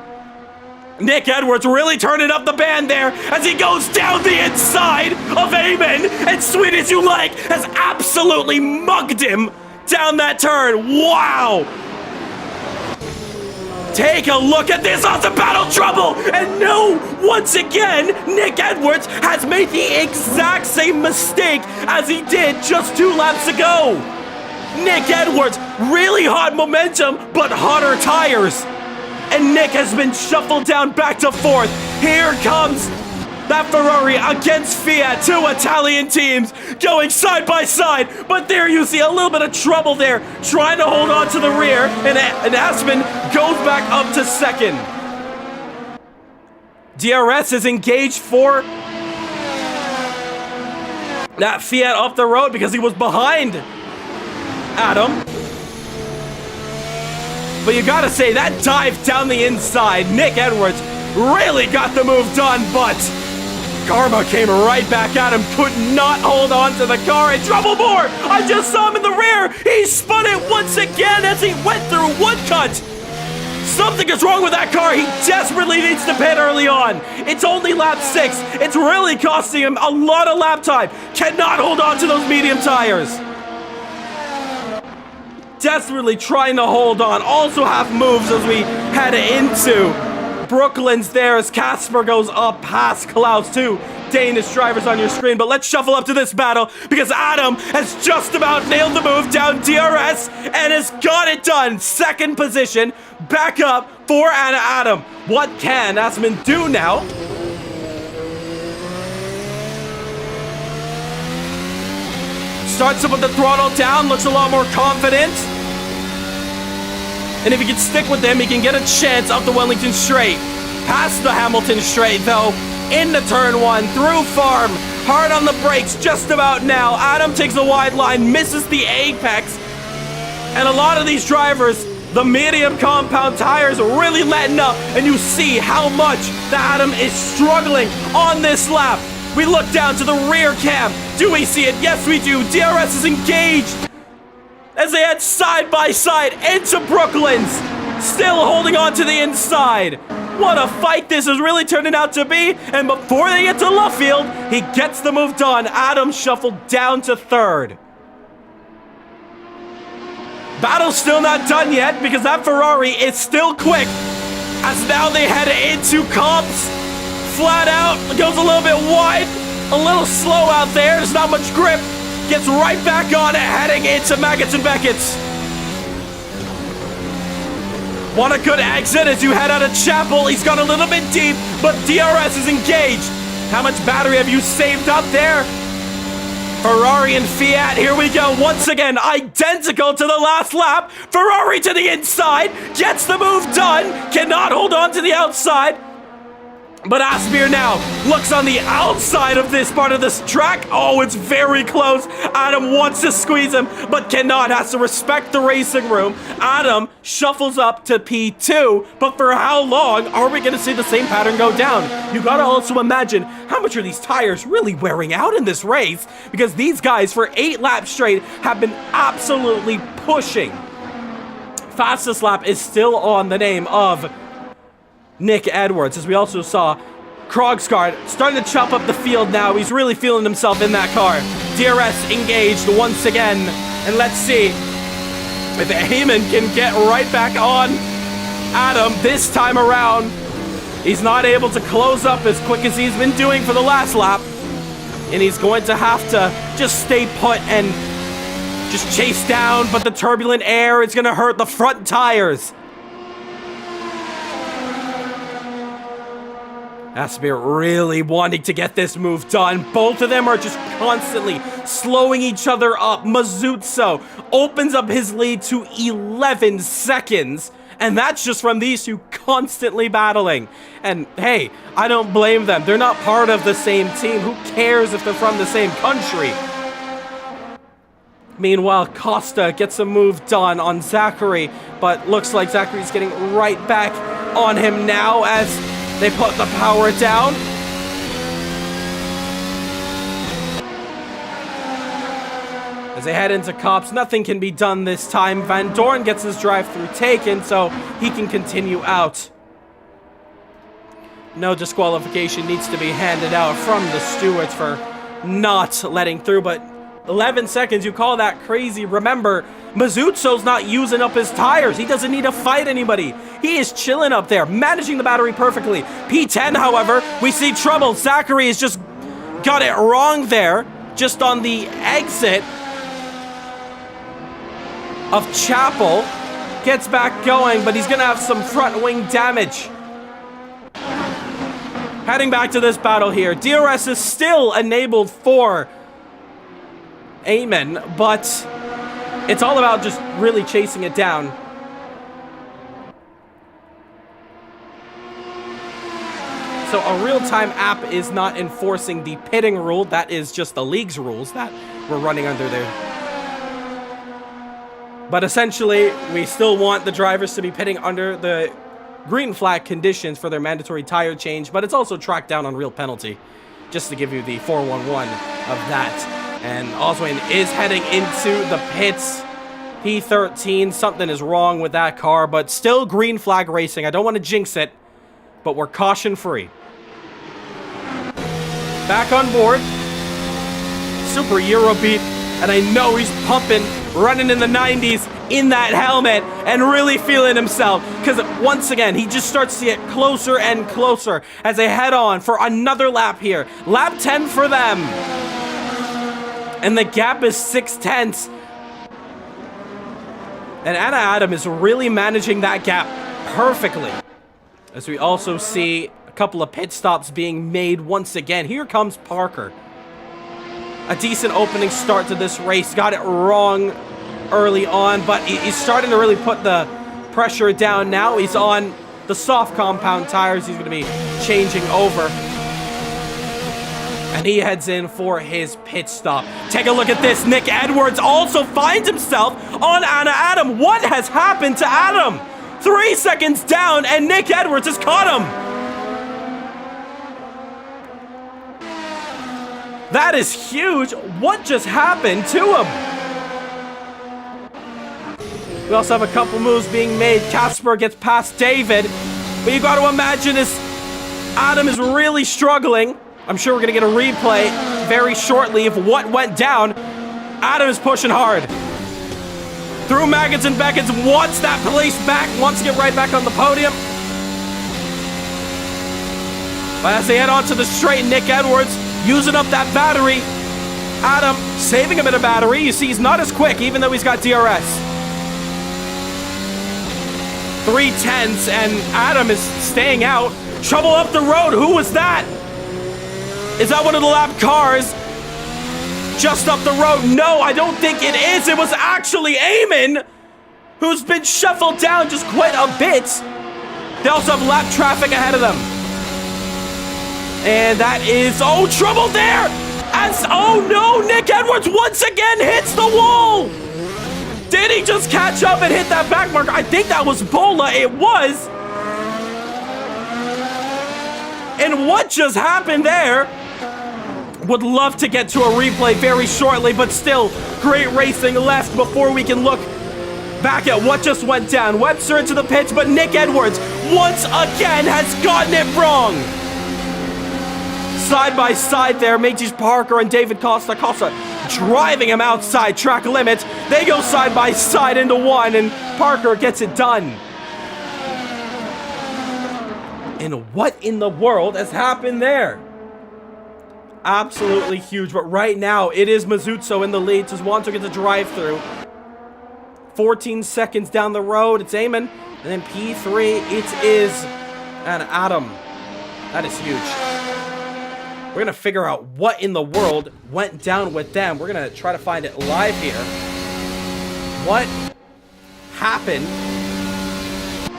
Nick Edwards really turning up the band there as he goes down the inside of Eamon, and Sweet As You Like has absolutely mugged him down that turn. Wow! Take a look at this on the battle trouble! And no, once again, Nick Edwards has made the exact same mistake as he did just 2 laps ago. Nick Edwards, really hot momentum, but hotter tires. And Nick has been shuffled down back to fourth. Here comes that Ferrari against Fiat, 2 Italian teams going side by side. But there you see a little bit of trouble there, trying to hold on to the rear, and Aspen goes back up to second. DRS is engaged for that Fiat off the road because he was behind Adam. But you gotta say, that dive down the inside, Nick Edwards really got the move done, but Karma came right back at him, could not hold on to the car, and trouble more! I just saw him in the rear! He spun it once again as he went through one cut! Something is wrong with that car. He desperately needs to pit early on. It's only lap 6. It's really costing him a lot of lap time. Cannot hold on to those medium tires. Desperately trying to hold on. Also have moves as we head into Brooklands there as Casper goes up past Klaus. 2 Danish drivers on your screen. But let's shuffle up to this battle because Adam has just about nailed the move down DRS and has got it done. Second position, back up for Adam. What can Asman do now? Starts up with the throttle down, looks a lot more confident. And if he can stick with them, he can get a chance up the Wellington Straight. Past the Hamilton Straight, though, into turn 1, through Farm. Hard on the brakes just about now. Adam takes a wide line, misses the apex. And a lot of these drivers, the medium compound tires are really letting up. And you see how much that Adam is struggling on this lap. We look down to the rear cam. Do we see it? Yes, we do. DRS is engaged as they head side by side into Brooklands, still holding on to the inside. What a fight this is really turning out to be, and before they get to Luffield, he gets the move done. Adam shuffled down to third. Battle's still not done yet because that Ferrari is still quick, as now they head into comps. Flat out, goes a little bit wide, a little slow out there, there's not much grip. Gets right back on it, heading into Maggots and Beckett's. Want a good exit as you head out of Chapel. He's got a little bit deep, but DRS is engaged. How much battery have you saved up there? Ferrari and Fiat, here we go. Once again, identical to the last lap. Ferrari to the inside, gets the move done, cannot hold on to the outside. But Aspir now looks on the outside of this part of this track. Oh, it's very close. Adam wants to squeeze him, but cannot. Has to respect the racing room. Adam shuffles up to P2, but for how long are we going to see the same pattern go down? You got to also imagine how much are these tires really wearing out in this race, because these guys for 8 laps straight have been absolutely pushing. Fastest lap is still on the name of Nick Edwards, as we also saw Krogsgaard starting to chop up the field now. He's really feeling himself in that car. DRS engaged once again, and let's see if Eamon can get right back on Adam this time around. He's not able to close up as quick as he's been doing for the last lap, and he's going to have to just stay put and just chase down, but the turbulent air is going to hurt the front tires. Aspir really wanting to get this move done. Both of them are just constantly slowing each other up. Mazuzzo opens up his lead to 11 seconds. And that's just from these two constantly battling. And hey, I don't blame them. They're not part of the same team. Who cares if they're from the same country? Meanwhile, Costa gets a move done on Zachary. But looks like Zachary's getting right back on him now as they put the power down. As they head into Cops, nothing can be done this time. Van Dorn gets his drive-through taken, so he can continue out. No disqualification needs to be handed out from the stewards for not letting through, but 11 seconds, you call that crazy? Remember, Mazuzzo's not using up his tires. He doesn't need to fight anybody. He is chilling up there, managing the battery perfectly. P10, however, we see trouble. Zachary has just got it wrong there, just on the exit of Chapel. Gets back going, but he's going to have some front wing damage. Heading back to this battle here. DRS is still enabled for Eamon, but it's all about just really chasing it down. So a real-time app is not enforcing the pitting rule. That is just the league's rules that we're running under there. But essentially, we still want the drivers to be pitting under the green flag conditions for their mandatory tire change, but it's also tracked down on real penalty, just to give you the 411 of that. And Oswin is heading into the pits. P13, something is wrong with that car, but still green flag racing. I don't want to jinx it, but we're caution free. Back on board. Super Eurobeat, and I know he's pumping, running in the 90s in that helmet and really feeling himself, because once again, he just starts to get closer and closer as they head on for another lap here. Lap 10 for them. And the gap is 6/10. And Anna Adam is really managing that gap perfectly. As we also see a couple of pit stops being made once again. Here comes Parker. A decent opening start to this race. Got it wrong early on, but he's starting to really put the pressure down now. He's on the soft compound tires. He's going to be changing over. And he heads in for his pit stop. Take a look at this. Nick Edwards also finds himself on Anna Adam. What has happened to Adam? 3 seconds down, and Nick Edwards has caught him. That is huge. What just happened to him? We also have a couple moves being made. Casper gets past David. But you got to imagine this. Adam is really struggling. I'm sure we're going to get a replay very shortly of what went down. Adam is pushing hard. Through Maggots and Beckett's, wants that place back, wants to get right back on the podium. But as they head onto the straight, Nick Edwards using up that battery. Adam saving a bit of battery. You see, he's not as quick, even though he's got DRS. 3/10, and Adam is staying out. Trouble up the road. Who was that? Is that one of the lap cars? Just up the road? No, I don't think it is. It was actually Eamon, who's been shuffled down just quite a bit. They also have lap traffic ahead of them. And that is, oh, trouble there! As, oh no, Nick Edwards once again hits the wall! Did he just catch up and hit that back marker? I think that was Bola, it was! And what just happened there? Would love to get to a replay very shortly, but still, great racing left before we can look back at what just went down. Webster into the pits, but Nick Edwards once again has gotten it wrong. Side by side there, Mages Parker and David Costa. Costa driving him outside track limits. They go side by side into one, and Parker gets it done. And what in the world has happened there? Absolutely huge, but right now it is Mazuzzo in the lead. Swanto gets a drive through. 14 seconds down the road, it's Eamon. And then P3, it is an Adam. That is huge. We're gonna figure out what in the world went down with them. We're gonna try to find it live here. What happened?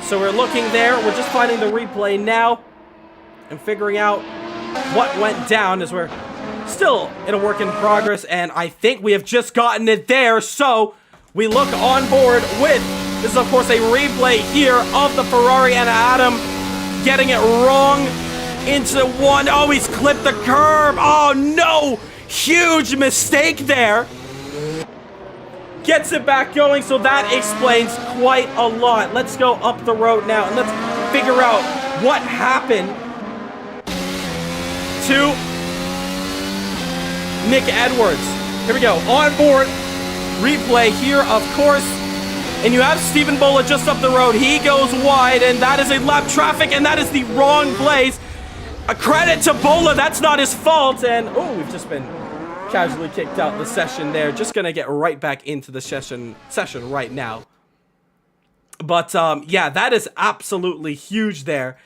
So we're looking there. We're just finding the replay now and figuring out what went down as we're still in a work in progress. And I think we have just gotten it there. So we look on board with, this is of course a replay here of the Ferrari and Adam getting it wrong. Into one. Oh, he's clipped the curb. Oh, no. Huge mistake there. Gets it back going, so that explains quite a lot. Let's go up the road now, and let's figure out what happened to Nick Edwards. Here we go. On board. Replay here, of course. And you have Stephen Bola just up the road. He goes wide, and that is a lap traffic, and that is the wrong place. A credit to Bola, that's not his fault. And, oh, we've just been casually kicked out the session there. Just gonna get right back into the session right now. But, yeah, that is absolutely huge there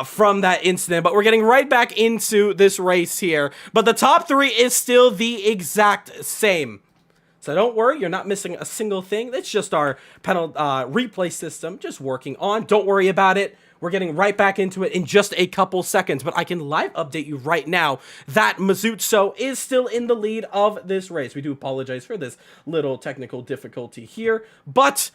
from that incident. But we're getting right back into this race here. But the top three is still the exact same. So don't worry, you're not missing a single thing. It's just our replay system just working on. Don't worry about it. We're getting right back into it in just a couple seconds, but I can live update you right now that Mazuzzo is still in the lead of this race. We do apologize for this little technical difficulty here, but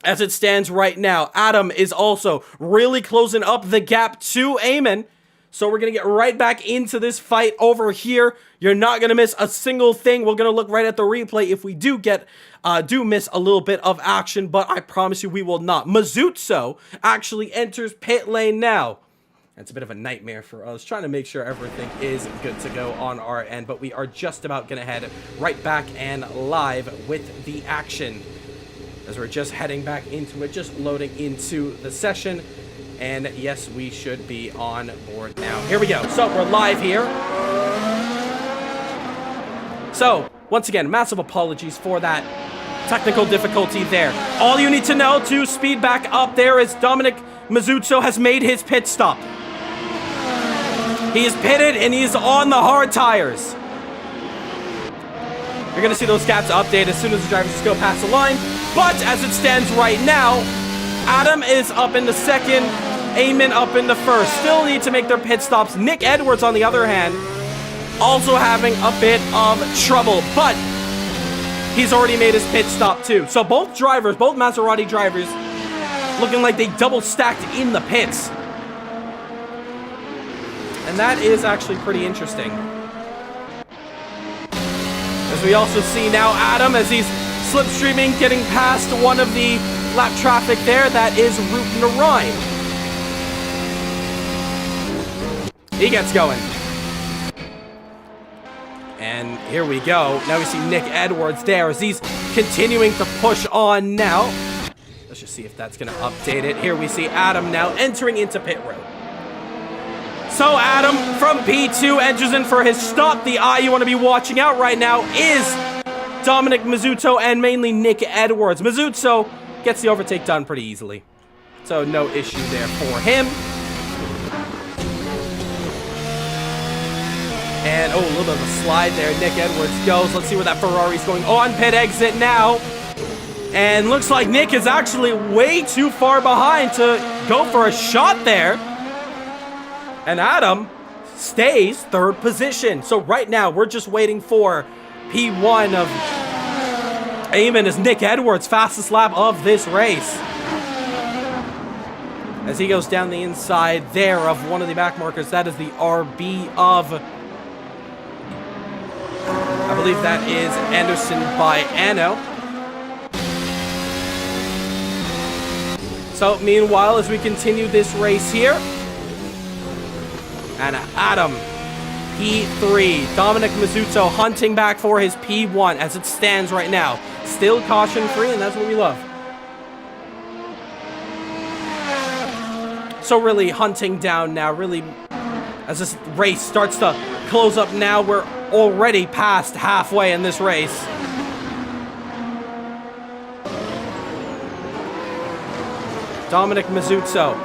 as it stands right now, Adam is also really closing up the gap to Eamon. So we're going to get right back into this fight over here. You're not going to miss a single thing. We're going to look right at the replay if we do miss a little bit of action, but I promise you we will not. Mazuzzo actually enters pit lane now. That's a bit of a nightmare for us, trying to make sure everything is good to go on our end, but we are just about going to head right back and live with the action. As we're just heading back into it, just loading into the session. And yes, we should be on board now. Here we go. So we're live here. So once again, massive apologies for that technical difficulty there. All you need to know to speed back up there is Dominic Mazuzzo has made his pit stop. He is pitted and he's on the hard tires. You're going to see those gaps update as soon as the drivers just go past the line. But as it stands right now, Adam is up in the second, Eamon up in the first. Still need to make their pit stops. Nick Edwards, on the other hand, also having a bit of trouble, but he's already made his pit stop too. So both drivers, both Maserati drivers, looking like they double stacked in the pits. And that is actually pretty interesting. As we also see now Adam, as he's slipstreaming, getting past one of the lap traffic there, that is Route Narain. He gets going. And here we go. Now we see Nick Edwards there as he's continuing to push on now. Let's just see if that's going to update it. Here we see Adam now entering into pit road. So Adam from P2 enters in for his stop. The eye you want to be watching out right now is Dominic Mazuzzo and mainly Nick Edwards. Mazuzzo gets the overtake done pretty easily. So no issue there for him. And, oh, a little bit of a slide there. Nick Edwards goes. Let's see where that Ferrari's going. On pit exit now. And looks like Nick is actually way too far behind to go for a shot there. And Adam stays third position. So right now, we're just waiting for P1 of Eamon as Nick Edwards, fastest lap of this race. As he goes down the inside there of one of the back markers. That is the RB of, I believe that is Anderson by Anno. So meanwhile, as we continue this race here, and Adam, P3, Dominic Mazzucco hunting back for his P1 as it stands right now. Still caution free, and that's what we love. So really hunting down now, really, as this race starts to close up now, we're already past halfway in this race. Dominic Mazzucco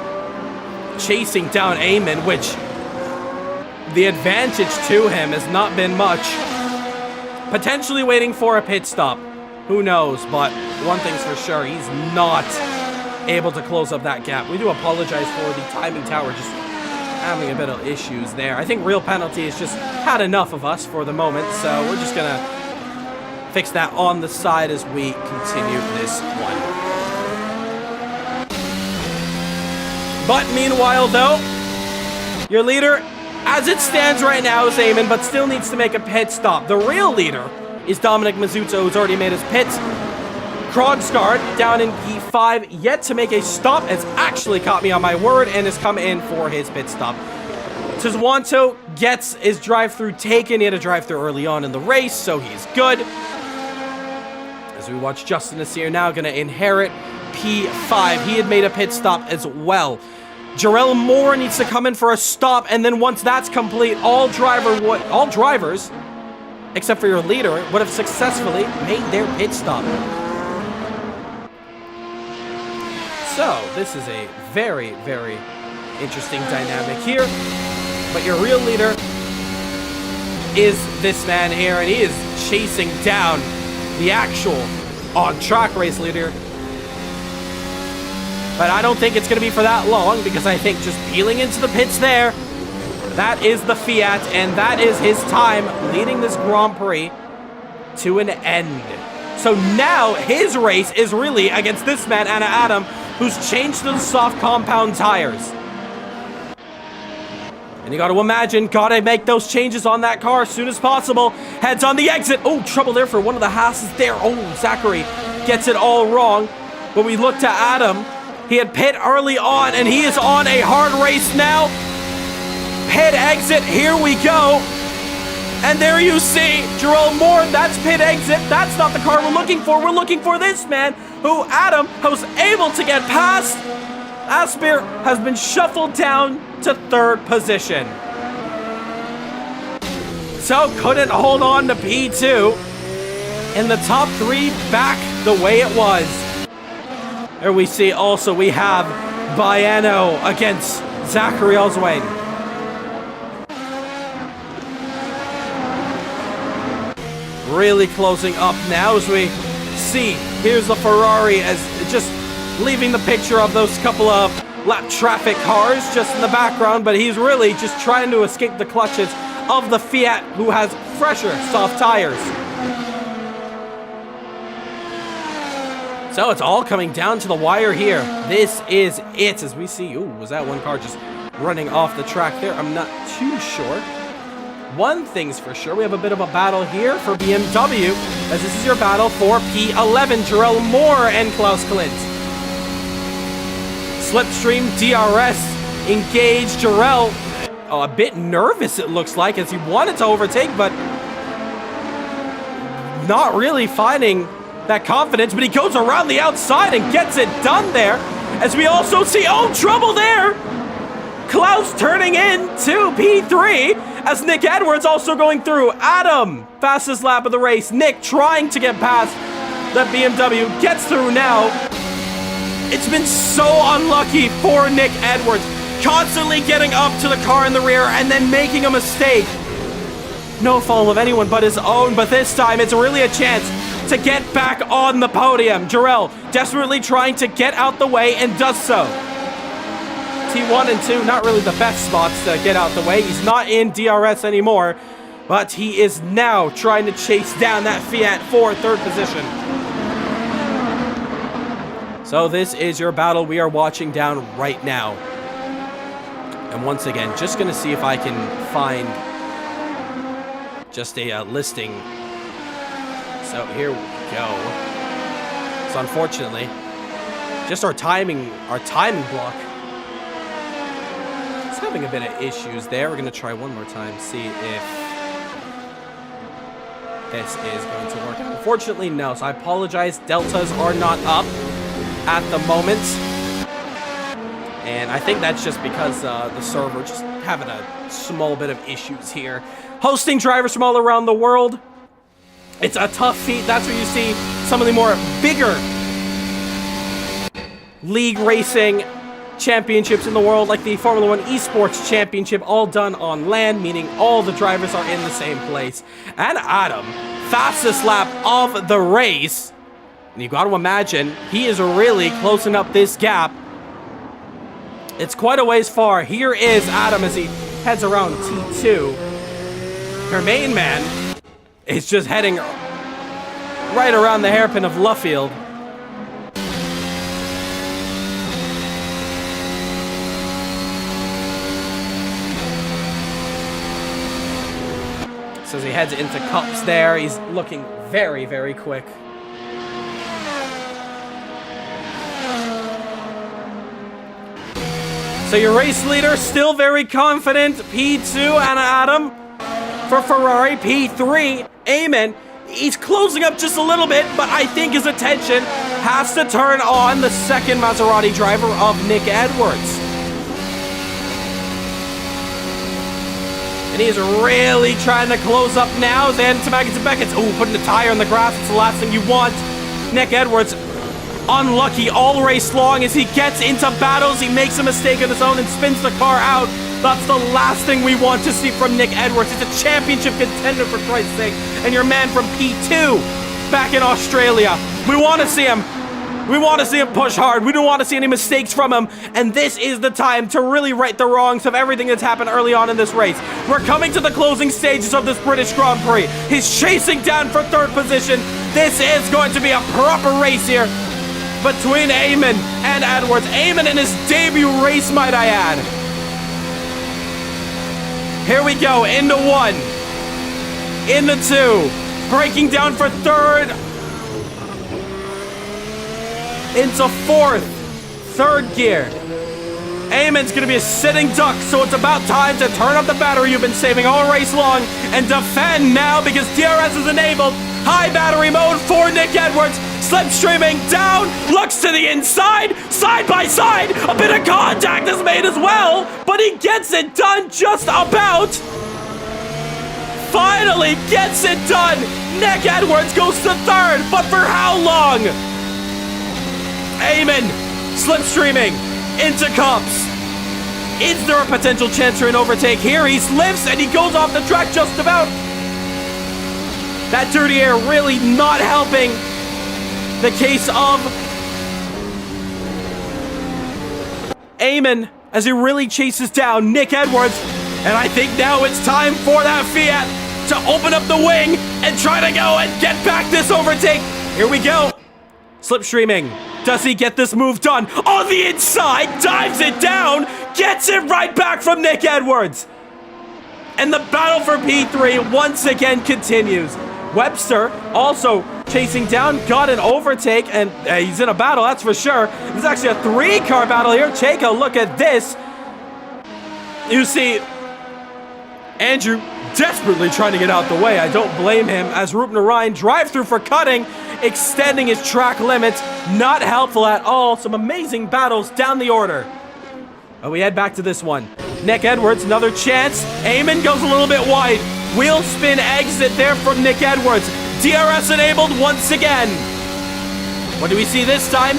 chasing down Eamon, which the advantage to him has not been much. Potentially waiting for a pit stop. Who knows? But one thing's for sure, he's not able to close up that gap. We do apologize for the timing tower just having a bit of issues there. I think Real Penalty has just had enough of us for the moment, so we're just gonna fix that on the side as we continue this one. But meanwhile, though, your leader, as it stands right now, is Eamon, but still needs to make a pit stop. The real leader is Dominic Mazzucco, who's already made his pits. Krogsgaard down in P5, yet to make a stop, has actually caught me on my word and has come in for his pit stop. Tizwanto gets his drive-through taken. He had a drive-through early on in the race, so he's good. As we watch Justin Nasir now going to inherit P5. He had made a pit stop as well. Jarrell Moore needs to come in for a stop, and then once that's complete, all drivers, except for your leader, would have successfully made their pit stop. So, this is a very, very interesting dynamic here. But your real leader is this man here, and he is chasing down the actual on-track race leader. But I don't think it's going to be for that long, because I think just peeling into the pits there, that is the Fiat, and that is his time leading this Grand Prix to an end. So now his race is really against this man, Anna Adam, who's changed to the soft compound tires. And you got to imagine, got to make those changes on that car as soon as possible. Heads on the exit. Oh, trouble there for one of the Haas's there. Oh, Zachary gets it all wrong. But we looked at Adam. He had pit early on, and he is on a hard race now. Pit exit, here we go. And there you see Jerome Moore, that's pit exit. That's not the car we're looking for. We're looking for this man, who Adam was able to get past. Aspir has been shuffled down to third position. So couldn't hold on to P2. In the top three, back the way it was. There we see also we have Baiano against Zachary Oswayne. Really closing up now as we see, here's the Ferrari as just leaving the picture of those couple of lap traffic cars just in the background, but he's really just trying to escape the clutches of the Fiat, who has fresher soft tires. So it's all coming down to the wire here. This is it as we see, ooh, was that one car just running off the track there? I'm not too sure. One thing's for sure, we have a bit of a battle here for BMW, as this is your battle for P11, Jarrell Moore and Klaus Klint. Slipstream DRS engaged Jarrell, a bit nervous it looks like, as he wanted to overtake, but not really finding that confidence, but he goes around the outside and gets it done there, as we also see, oh, trouble there! Klaus turning into P3 as Nick Edwards also going through. Adam, fastest lap of the race. Nick trying to get past that BMW, gets through now. It's been so unlucky for Nick Edwards, constantly getting up to the car in the rear and then making a mistake. No fault of anyone but his own, but this time it's really a chance to get back on the podium. Jarrell desperately trying to get out the way and does so. T1 and 2, not really the best spots to get out the way. He's not in DRS anymore, but he is now trying to chase down that Fiat for third position. So this is your battle we are watching down right now. And once again, just going to see if I can find just a listing. So here we go. So unfortunately, just our timing block. It's having a bit of issues there. We're going to try one more time, see if this is going to work. Unfortunately, no. So I apologize. Deltas are not up at the moment. And I think that's just because the server just having a small bit of issues here. Hosting drivers from all around the world. It's a tough feat. That's where you see some of the more bigger league racing championships in the world, like the Formula 1 Esports Championship, all done on land, meaning all the drivers are in the same place. And Adam, fastest lap of the race. And you got to imagine, he is really closing up this gap. It's quite a ways far. Here is Adam as he heads around T2. Her main man is just heading right around the hairpin of Luffield. So as he heads into cups there, he's looking very, very quick. So your race leader still very confident. P2 and Adam for Ferrari. P3, Eamon. He's closing up just a little bit, but I think his attention has to turn on the second Maserati driver of Nick Edwards. And he's really trying to close up now. Then to Maggins and Beckett's. Oh, putting the tire in the grass. It's the last thing you want. Nick Edwards, unlucky all race long as he gets into battles. He makes a mistake on his own and spins the car out. That's the last thing we want to see from Nick Edwards. It's a championship contender, for Christ's sake. And your man from P2 back in Australia. We want to see him. We want to see him push hard. We don't want to see any mistakes from him. And this is the time to really right the wrongs of everything that's happened early on in this race. We're coming to the closing stages of this British Grand Prix. He's chasing down for third position. This is going to be a proper race here between Eamon and Edwards. Eamon in his debut race, might I add. Here we go, into one, into two, breaking down for third, into fourth, third gear. Eamon's gonna be a sitting duck, so it's about time to turn up the battery you've been saving all race long and defend now because DRS is enabled. High battery mode for Nick Edwards. Slipstreaming down, looks to the inside, side by side. A bit of contact is made as well, but he gets it done just about. Finally gets it done. Nick Edwards goes to third, but for how long? Eamon slipstreaming into cups. Is there a potential chance for an overtake here? He lifts and he goes off the track just about. That dirty air really not helping the case of Eamon as he really chases down Nick Edwards. And I think now it's time for that Fiat to open up the wing and try to go and get back this overtake. Here we go. Slipstreaming. Does he get this move done? On the inside, dives it down, gets it right back from Nick Edwards. And the battle for P3 once again continues. Webster also chasing down, got an overtake, and he's in a battle, that's for sure. There's actually a three-car battle here. Take a look at this. You see Andrew desperately trying to get out the way. I don't blame him as Ruben Ryan drive through for cutting, extending his track limits. Not helpful at all. Some amazing battles down the order. But we head back to this one. Nick Edwards, another chance. Eamon goes a little bit wide. Wheel spin exit there from Nick Edwards. DRS enabled once again. What do we see this time?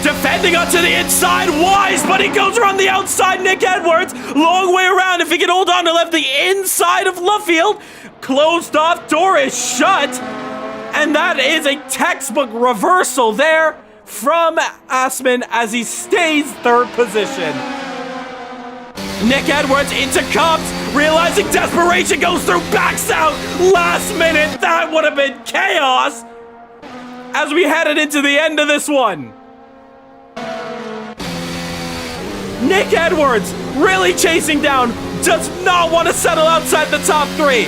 Defending onto the inside, wise, but he goes around the outside. Nick Edwards, long way around. If he can hold on to left the inside of Luffield, closed off, door is shut. And that is a textbook reversal there from Asman as he stays third position. Nick Edwards into Cups, realizing desperation goes through, backs out last minute. That would have been chaos as we headed into the end of this one. Nick Edwards really chasing down, does not want to settle outside the top three.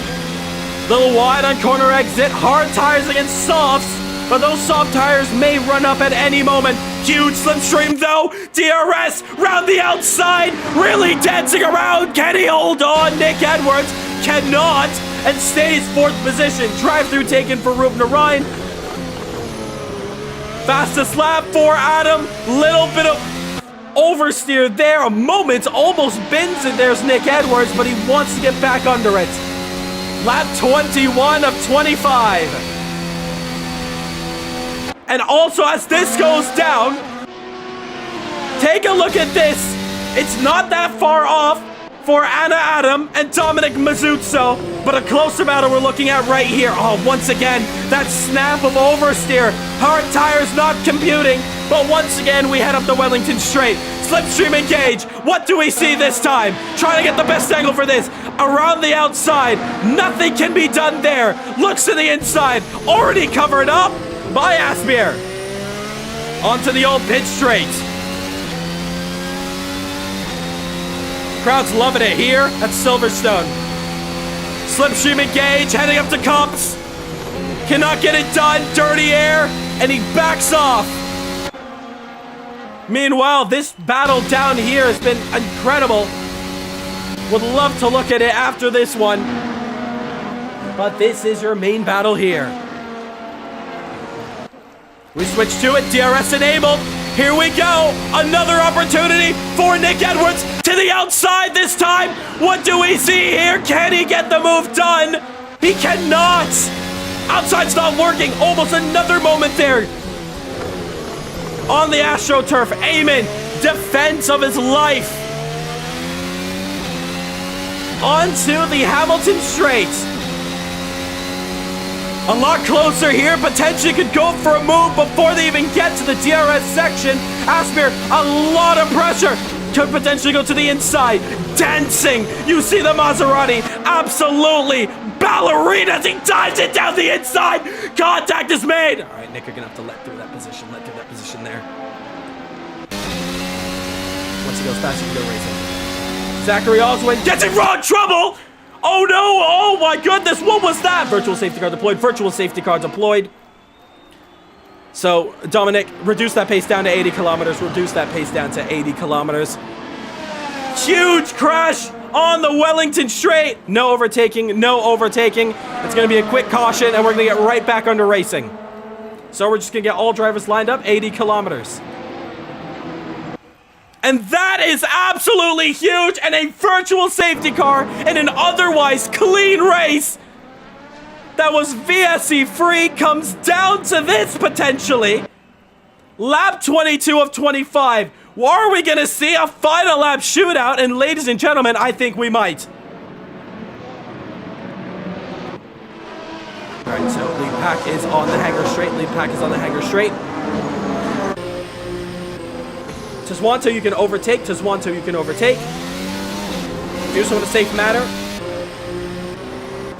Little wide on corner exit, hard tires against softs, but those soft tires may run up at any moment. Huge slipstream though, DRS round the outside, really dancing around. Can he hold on? Nick Edwards cannot and stays fourth position. Drive-through taken for Ruben Ryan. Fastest lap for Adam, little bit of oversteer there, a moment, almost bends it. There's Nick Edwards, but he wants to get back under it. Lap 21 of 25. And also as this goes down, take a look at this. It's not that far off for Anna Adam and Dominic Mazzuzzo, but a closer battle we're looking at right here. Oh, once again, that snap of oversteer. Hard tires not computing, but once again, we head up the Wellington Straight. Slipstream engage. What do we see this time? Trying to get the best angle for this. Around the outside. Nothing can be done there. Looks to the inside. Already covered up by Asmir. Onto the old pit straight. Crowd's loving it here at Silverstone. Slipstream engage. Heading up to Cups. Cannot get it done. Dirty air. And he backs off. Meanwhile, this battle down here has been incredible. Would love to look at it after this one. But this is your main battle here. We switch to it, DRS enabled. Here we go, another opportunity for Nick Edwards to the outside this time. What do we see here? Can he get the move done? He cannot. Outside's not working, almost another moment there. On the AstroTurf, Eamon, defense of his life. Onto the Hamilton Straight. A lot closer here, potentially could go for a move before they even get to the DRS section. Asmir, a lot of pressure. Could potentially go to the inside. Dancing, you see the Maserati, absolutely. Ballerina as he dives it down the inside. Contact is made. All right, Nick, you're gonna have to let through that position. Let through that position there. Once he goes fast, you can go racing. Zachary Oswin gets in wrong trouble. Oh no, oh my goodness, what was that? Virtual safety car deployed, virtual safety car deployed. So, Dominic, reduce that pace down to 80 kilometers, reduce that pace down to 80 kilometers. Huge crash on the Wellington Straight. No overtaking, no overtaking. It's gonna be a quick caution and we're gonna get right back under racing. So we're just gonna get all drivers lined up, 80 kilometers. And that is absolutely huge, and a virtual safety car in an otherwise clean race that was VSC free comes down to this potentially. Lap 22 of 25. Are we gonna see a final lap shootout? And ladies and gentlemen, I think we might. All right, so lead pack is on the hanger straight. Lead pack is on the hanger straight. Tazwanto, you can overtake. Tazwanto, you can overtake. Do so in a safe manner.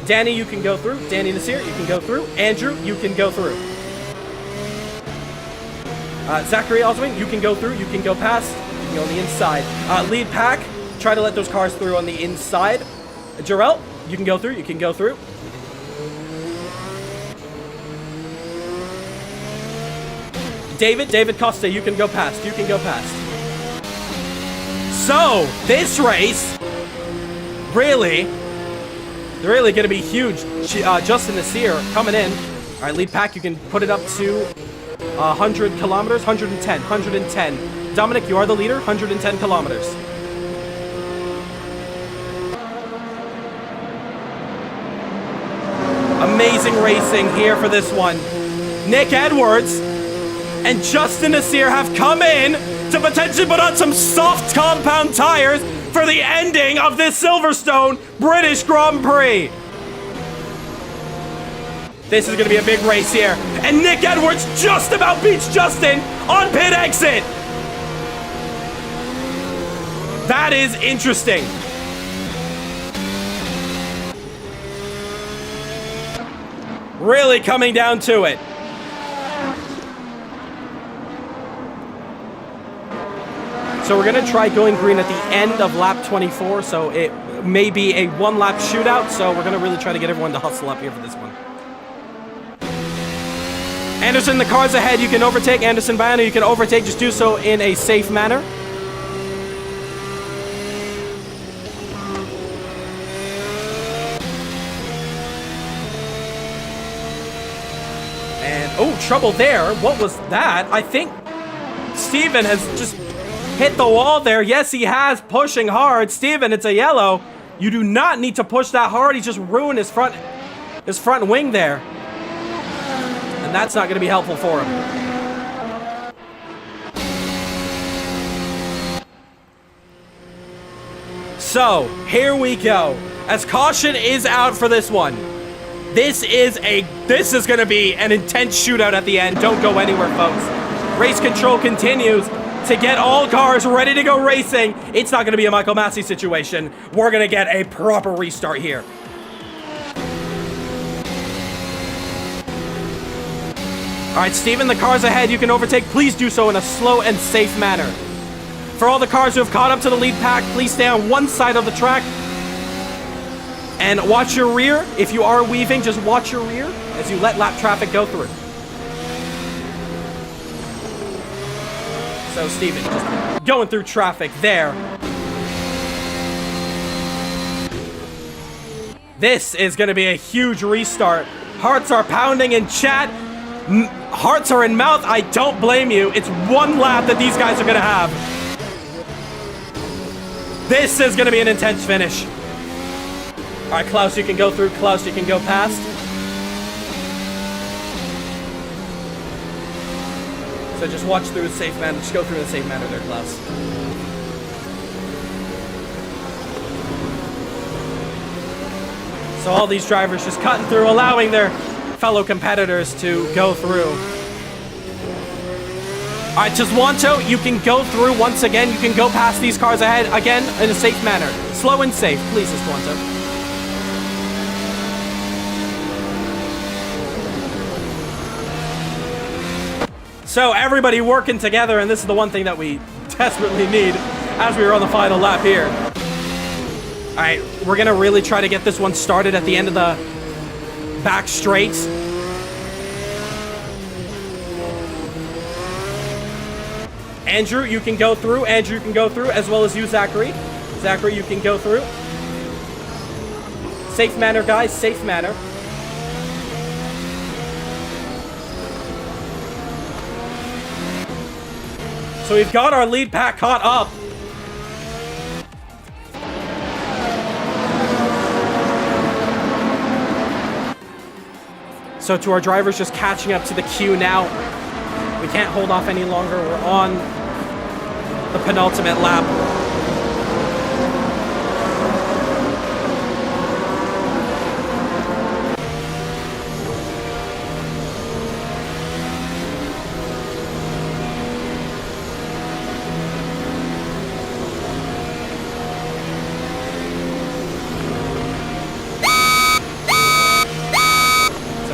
Danny, you can go through. Danny Nasir, you can go through. Andrew, you can go through. Zachary Oswin, you can go through. You can go past. You can go on the inside. Lead pack, try to let those cars through on the inside. Jarrell, you can go through. You can go through. David Costa, you can go past. You can go past. So, this race, really going to be huge. Justin Nasir coming in. All right, lead pack, you can put it up to 100 kilometers, 110. Dominic, you are the leader, 110 kilometers. Amazing racing here for this one. Nick Edwards and Justin Nasir have come in to potentially put on some soft compound tires for the ending of this Silverstone British Grand Prix. This is going to be a big race here. And Nick Edwards just about beats Justin on pit exit. That is interesting. Really coming down to it. So we're going to try going green at the end of lap 24, so it may be a one-lap shootout, so we're going to really try to get everyone to hustle up here for this one. Anderson, the car's ahead. You can overtake. Anderson Baiano, you can overtake. Just do so in a safe manner. And, oh, trouble there. What was that? I think Steven has just hit the wall there. Yes, he has, pushing hard. Steven, it's a yellow. You do not need to push that hard. He just ruined his front wing there. And that's not going to be helpful for him. So, here we go. As caution is out for this one. This is going to be an intense shootout at the end. Don't go anywhere, folks. Race control continues to get all cars ready to go racing. It's not going to be a Michael Massey situation. We're going to get a proper restart here. All right, Steven, the car's ahead. You can overtake. Please do so in a slow and safe manner. For all the cars who have caught up to the lead pack, please stay on one side of the track. And watch your rear. If you are weaving, just watch your rear as you let lap traffic go through. So, Steven, just going through traffic there. This is going to be a huge restart. Hearts are pounding in chat. Hearts are in mouth. I don't blame you. It's one lap that these guys are going to have. This is going to be an intense finish. All right, Klaus, you can go through. Klaus, you can go past. So just watch through a safe manner. Just go through in a safe manner there, Klaus. So all these drivers just cutting through, allowing their fellow competitors to go through. All right, Tizwanto, you can go through once again. You can go past these cars ahead again in a safe manner. Slow and safe, please, Tizwanto. So everybody working together, and this is the one thing that we desperately need as we are on the final lap here. All right, we're gonna really try to get this one started at the end of the back straight. Andrew, you can go through. Andrew, you can go through, as well as you, Zachary. Zachary, you can go through. Safe manner, guys, safe manner. So we've got our lead pack caught up. So to our drivers just catching up to the queue now. We can't hold off any longer. We're on the penultimate lap.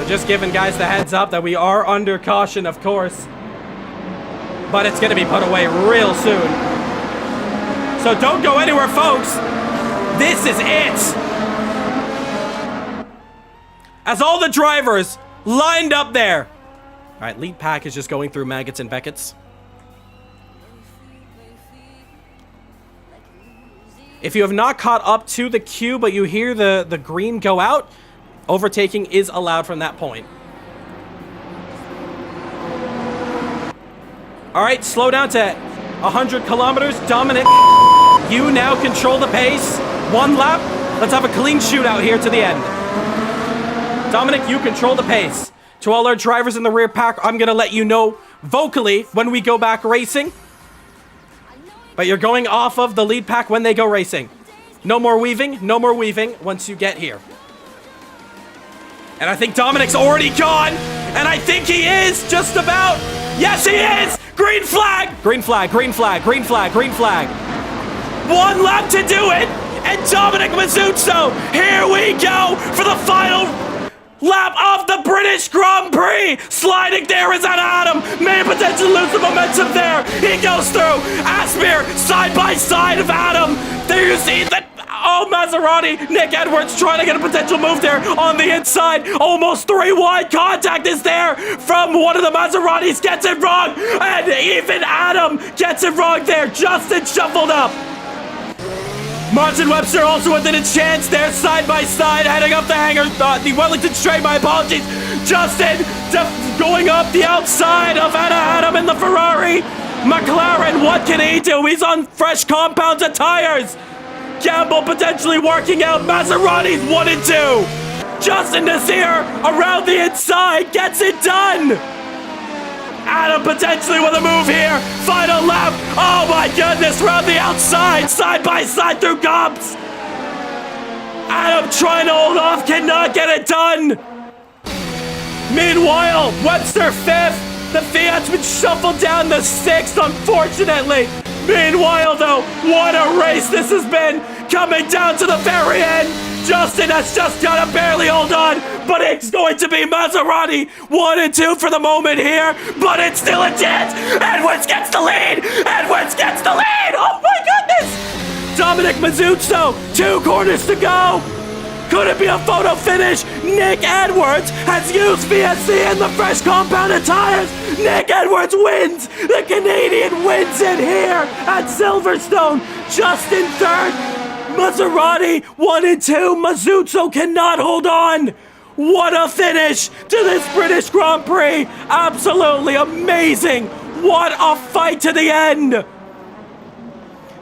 Just giving guys the heads up that we are under caution, of course. But it's going to be put away real soon. So don't go anywhere, folks. This is it. As all the drivers lined up there. All right, lead pack is just going through Maggots and Beckett's. If you have not caught up to the queue, but you hear the green go out, overtaking is allowed from that point. All right, slow down to 100 kilometers. Dominic, you now control the pace. One lap. Let's have a clean shootout here to the end. Dominic, you control the pace. To all our drivers in the rear pack, I'm going to let you know vocally when we go back racing. But you're going off of the lead pack when they go racing. No more weaving, no more weaving once you get here. And I think Dominic's already gone. And I think he is just about. Yes, he is. Green flag. Green flag, green flag, green flag, green flag. 1 lap to do it. And Dominic Mazzucco, here we go for the final lap of the British Grand Prix. Sliding there is at Adam. May potentially lose the momentum there. He goes through. Aspir side by side of Adam. There you see that. Oh, Maserati. Nick Edwards trying to get a potential move there on the inside. Almost 3 wide. Contact is there from one of the Maseratis. Gets it wrong. And even Adam gets it wrong there. Justin shuffled up. Martin Webster also within a chance there, side by side, heading up the hangar, the Wellington straight, my apologies. Justin going up the outside of Adam in the Ferrari. McLaren, what can he do? He's on fresh compounds and tires. Campbell potentially working out. Maseratis 1 and 2. Justin Nazir around the inside gets it done. Adam potentially with a move here. Final lap. Oh my goodness, round the outside, side by side through Gobs. Adam trying to hold off, cannot get it done. Meanwhile, Webster 5th. The Fiat's been shuffled down to 6th, unfortunately. Meanwhile, though, what a race this has been. Coming down to the very end. Justin has just got to barely hold on, but it's going to be Maserati 1 and 2 for the moment here, but it's still a chance. Edwards gets the lead. Edwards gets the lead. Oh my goodness. Dominic Mazzucco, 2 corners to go. Could it be a photo finish? Nick Edwards has used VSC and the fresh compounded tires. Nick Edwards wins. The Canadian wins it here at Silverstone. Justin 3rd. Maserati 1 and 2. Mazzucco cannot hold on. What a finish to this British Grand Prix. Absolutely amazing. What a fight to the end.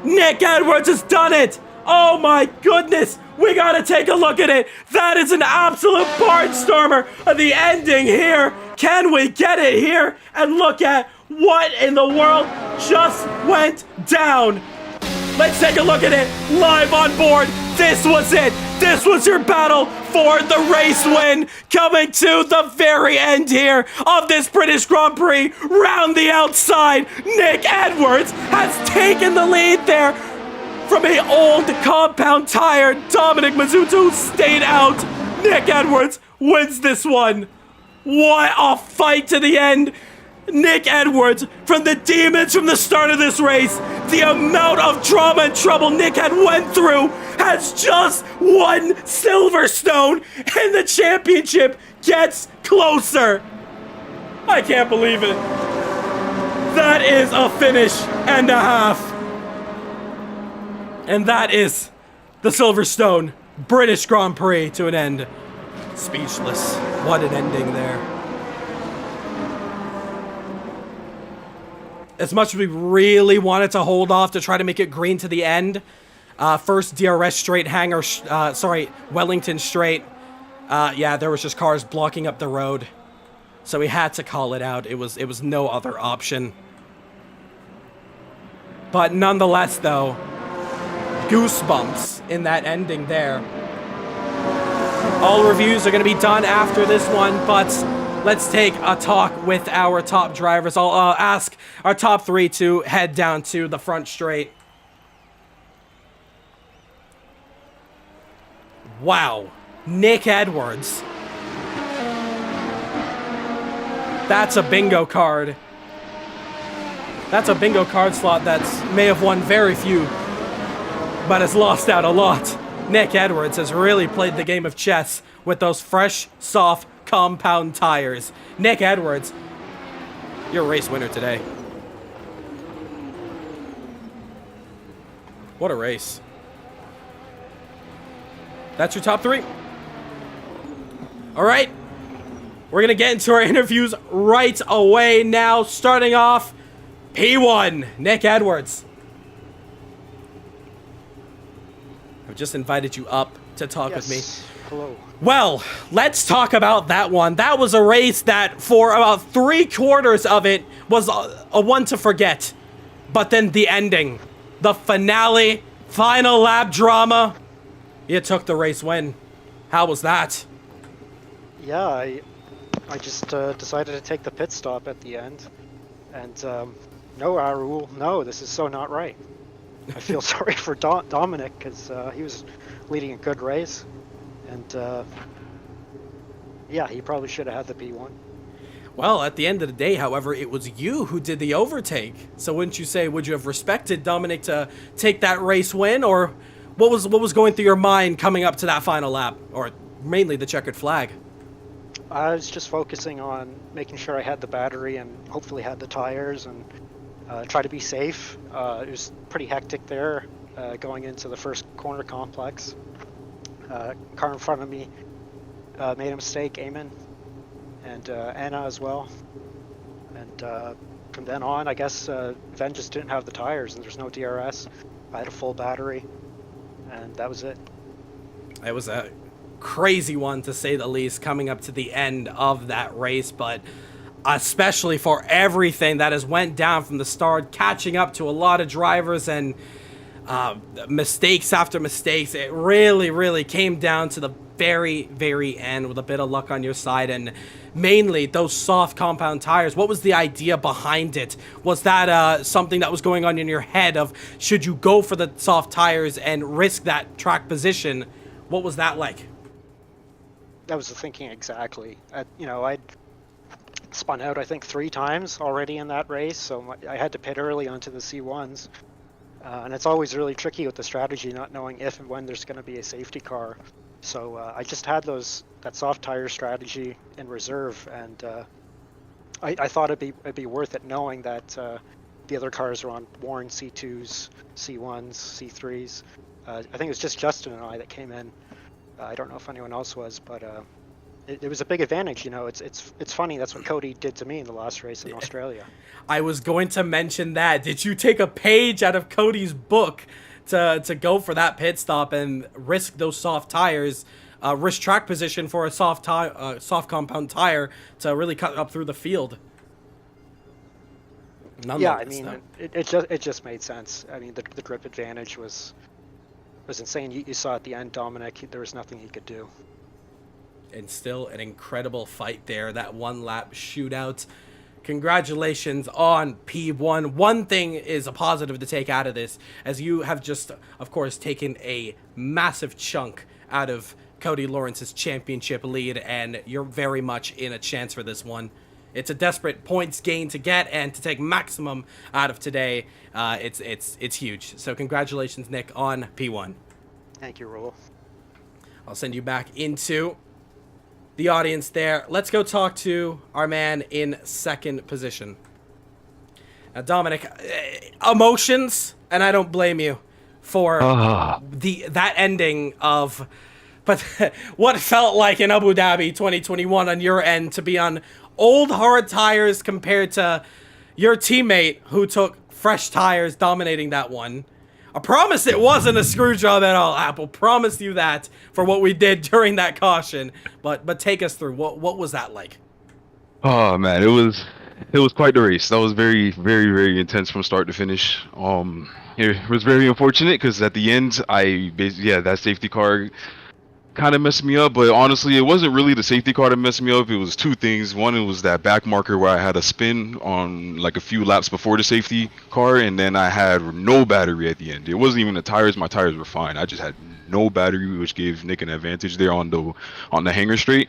Nick Edwards has done it. Oh my goodness. We gotta take a look at it. That is an absolute barnstormer of the ending here. Can we get it here and look at what in the world just went down? Let's take a look at it live on board. This was it. This was your battle for the race win. Coming to the very end here of this British Grand Prix. Round the outside, Nick Edwards has taken the lead there from an old compound tire. Dominic Mazzucco stayed out. Nick Edwards wins this one. What a fight to the end. Nick Edwards from the demons from the start of this race. The amount of drama and trouble Nick had went through has just won Silverstone, and the championship gets closer. I can't believe it. That is a finish and a half. And that is the Silverstone British Grand Prix to an end. Speechless. What an ending there. As much as we really wanted to hold off to try to make it green to the end, first DRS straight, Wellington straight. Yeah, there was just cars blocking up the road, so we had to call it out. It was no other option. But nonetheless, though, goosebumps in that ending there. All reviews are going to be done after this one, but let's take a talk with our top drivers. I'll ask our top 3 to head down to the front straight. Wow. Nick Edwards. That's a bingo card. That's a bingo card slot that may have won very few, but has lost out a lot. Nick Edwards has really played the game of chess with those fresh, soft, compound tires. Nick Edwards, you're a race winner today. What a race. That's your top 3. All right. We're going to get into our interviews right away now. Starting off, P1, Nick Edwards. I've just invited you up to talk with me. Hello. Well, let's talk about that one. That was a race that for about 3/4 of it was a one to forget. But then the ending, the finale, final lap drama, you took the race win. How was that? Yeah, I just decided to take the pit stop at the end. And no, Raul, no, this is so not right. I feel sorry for Dominic because he was leading a good race. And yeah, he probably should have had the P1. Well, at the end of the day, however, it was you who did the overtake. So wouldn't you say, would you have respected Dominic to take that race win? Or what was going through your mind coming up to that final lap? Or mainly the checkered flag? I was just focusing on making sure I had the battery and hopefully had the tires and try to be safe. It was pretty hectic there going into the first corner complex. Car in front of me made a mistake, Eamon, and Anna as well. And from then on, I guess Ven just didn't have the tires and there's no DRS. I had a full battery, and that was it. It was a crazy one, to say the least, coming up to the end of that race, but especially for everything that has went down from the start, catching up to a lot of drivers and mistakes after mistakes. It really came down to the very end with a bit of luck on your side, and mainly those soft compound tires. What was the idea behind it? Was that something that was going on in your head of should you go for the soft tires and risk that track position? What was that like? That was the thinking exactly. I'd spun out I think 3 times already in that race, so I had to pit early onto the C1s. And it's always really tricky with the strategy, not knowing if and when there's going to be a safety car. So I just had that soft tire strategy in reserve, and I thought it'd be worth it knowing that the other cars are on worn C2s, C1s, C3s. I think it was just Justin and I that came in. I don't know if anyone else was, but it was a big advantage. It's funny. That's what Cody did to me in the last race in Australia. I was going to mention that. Did you take a page out of Cody's book to go for that pit stop and risk those soft tires, risk track position for a soft compound tire to really cut up through the field? Yeah, I mean, it just made sense. I mean, the grip advantage was insane. You saw at the end, Dominic, there was nothing he could do. And still an incredible fight there, that one lap shootout. Congratulations on P1. One thing is a positive to take out of this, as you have just, of course, taken a massive chunk out of Cody Lawrence's championship lead, and you're very much in a chance for this one. It's a desperate points gain to get, and to take maximum out of today, it's huge. So congratulations, Nick, on P1. Thank you, Raul. I'll send you back into the audience there. Let's go talk to our man in second position. Now, Dominic, emotions, and I don't blame you for that ending of, but what felt like in Abu Dhabi 2021 on your end to be on old hard tires compared to your teammate who took fresh tires dominating that one. I promise it wasn't a screw job at all, Apple. Promise you that for what we did during that caution. But take us through. What was that like? Oh man, it was quite the race. That was very intense from start to finish. It was very unfortunate because at the end, that safety car kind of messed me up, but honestly, it wasn't really the safety car that messed me up. It was 2 things. One, it was that back marker where I had a spin on like a few laps before the safety car, and then I had no battery at the end. It wasn't even the tires. My tires were fine. I just had no battery, which gave Nick an advantage there on the hanger straight.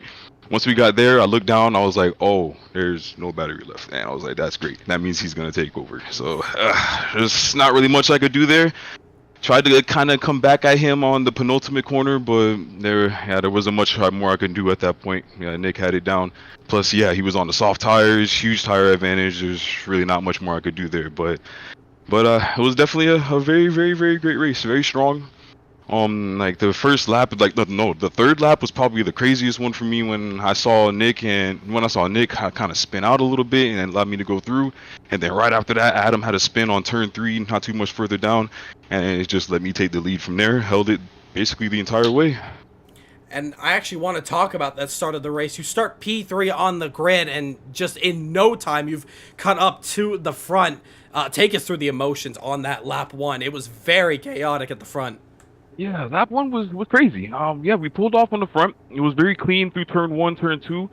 Once we got there, I looked down. I was like, oh, there's no battery left. And I was like, that's great. That means he's going to take over. So there's not really much I could do there. Tried to kind of come back at him on the penultimate corner, but there wasn't much more I could do at that point. Yeah, Nick had it down. Plus, yeah, he was on the soft tires, huge tire advantage. There's really not much more I could do there, but it was definitely a very great race, very strong. Like the first lap, the third lap was probably the craziest one for me when I saw Nick, I kind of spin out a little bit and allowed me to go through. And then right after that, Adam had a spin on turn 3, not too much further down, and it just let me take the lead from there. Held it basically the entire way. And I actually want to talk about that start of the race. You start P3 on the grid, and just in no time, you've cut up to the front. Take us through the emotions on that lap 1. It was very chaotic at the front. Yeah, lap 1 was crazy. Yeah, we pulled off on the front. It was very clean through turn 1, turn 2.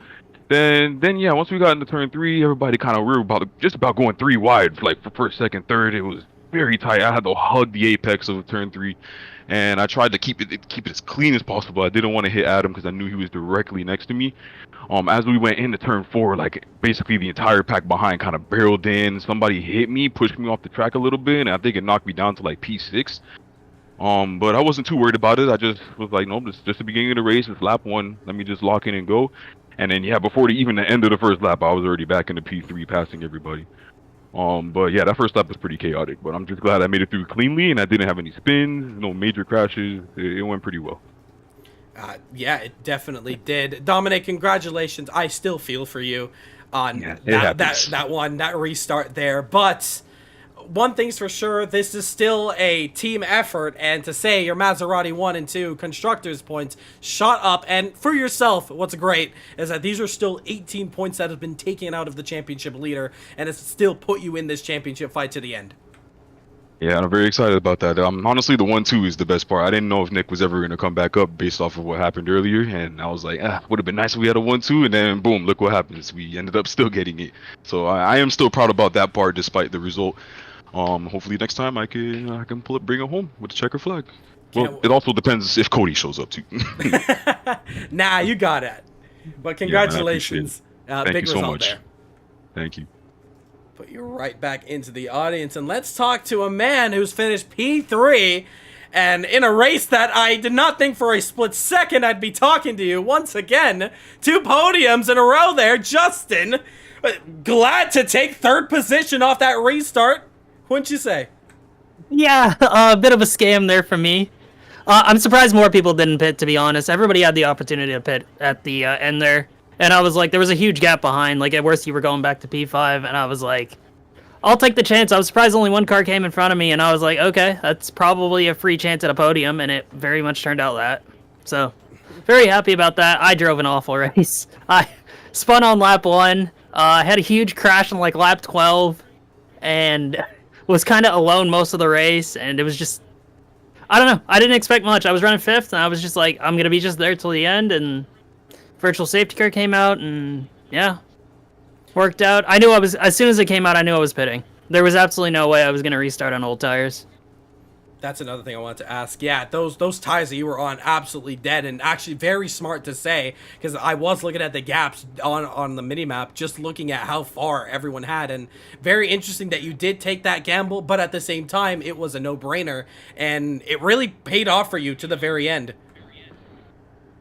Then yeah, once we got into turn 3, everybody we were just about going 3 wide, like for first, second, third. It was very tight. I had to hug the apex of turn 3, and I tried to keep it as clean as possible. I didn't want to hit Adam because I knew he was directly next to me. As we went into turn 4, like basically the entire pack behind kind of barreled in. Somebody hit me, pushed me off the track a little bit, and I think it knocked me down to like P6. But I wasn't too worried about it. I just was like, nope, this is just the beginning of the race. It's lap 1. Let me just lock in and go. And then, yeah, before even the end of the first lap, I was already back in the P3 passing everybody. But yeah, that first lap was pretty chaotic. But I'm just glad I made it through cleanly and I didn't have any spins, no major crashes. It went pretty well. Yeah, it definitely did. Dominic, congratulations. I still feel for you on that restart there. But one thing's for sure, this is still a team effort, and to say your Maserati 1 and 2 constructors points shot up, and for yourself, what's great is that these are still 18 points that have been taken out of the championship leader, and it's still put you in this championship fight to the end. Yeah, I'm very excited about that. Honestly, the 1-2 is the best part. I didn't know if Nick was ever going to come back up based off of what happened earlier, and I was like, would have been nice if we had a 1-2, and then boom, look what happens. We ended up still getting it. So I am still proud about that part despite the result. Hopefully next time I can bring it home with the checker flag. Well, it also depends if Cody shows up too. Nah, you got it. But congratulations. Thank big you so result much. there. Thank you. Put you right back into the audience, and let's talk to a man who's finished P3, and in a race that I did not think for a split second I'd be talking to you once again. 2 podiums in a row there, Justin. Glad to take 3rd position off that restart. Wouldn't you say? Yeah, a bit of a scam there for me. I'm surprised more people didn't pit, to be honest. Everybody had the opportunity to pit at the end there. And I was like, there was a huge gap behind. Like, at worst, you were going back to P5. And I was like, I'll take the chance. I was surprised only 1 car came in front of me. And I was like, okay, that's probably a free chance at a podium. And it very much turned out that. So, very happy about that. I drove an awful race. I spun on lap 1. Had a huge crash on, like, lap 12. And was kind of alone most of the race, and it was just, I don't know, I didn't expect much. I was running 5th, and I was just like, I'm gonna be just there till the end, and virtual safety car came out, and yeah, worked out. I knew as soon as it came out, I knew I was pitting. There was absolutely no way I was gonna restart on old tires. That's another thing I wanted to ask. Yeah, those tires that you were on, absolutely dead, and actually very smart to say, because I was looking at the gaps on the minimap, just looking at how far everyone had, and very interesting that you did take that gamble, but at the same time, it was a no-brainer, and it really paid off for you to the very end.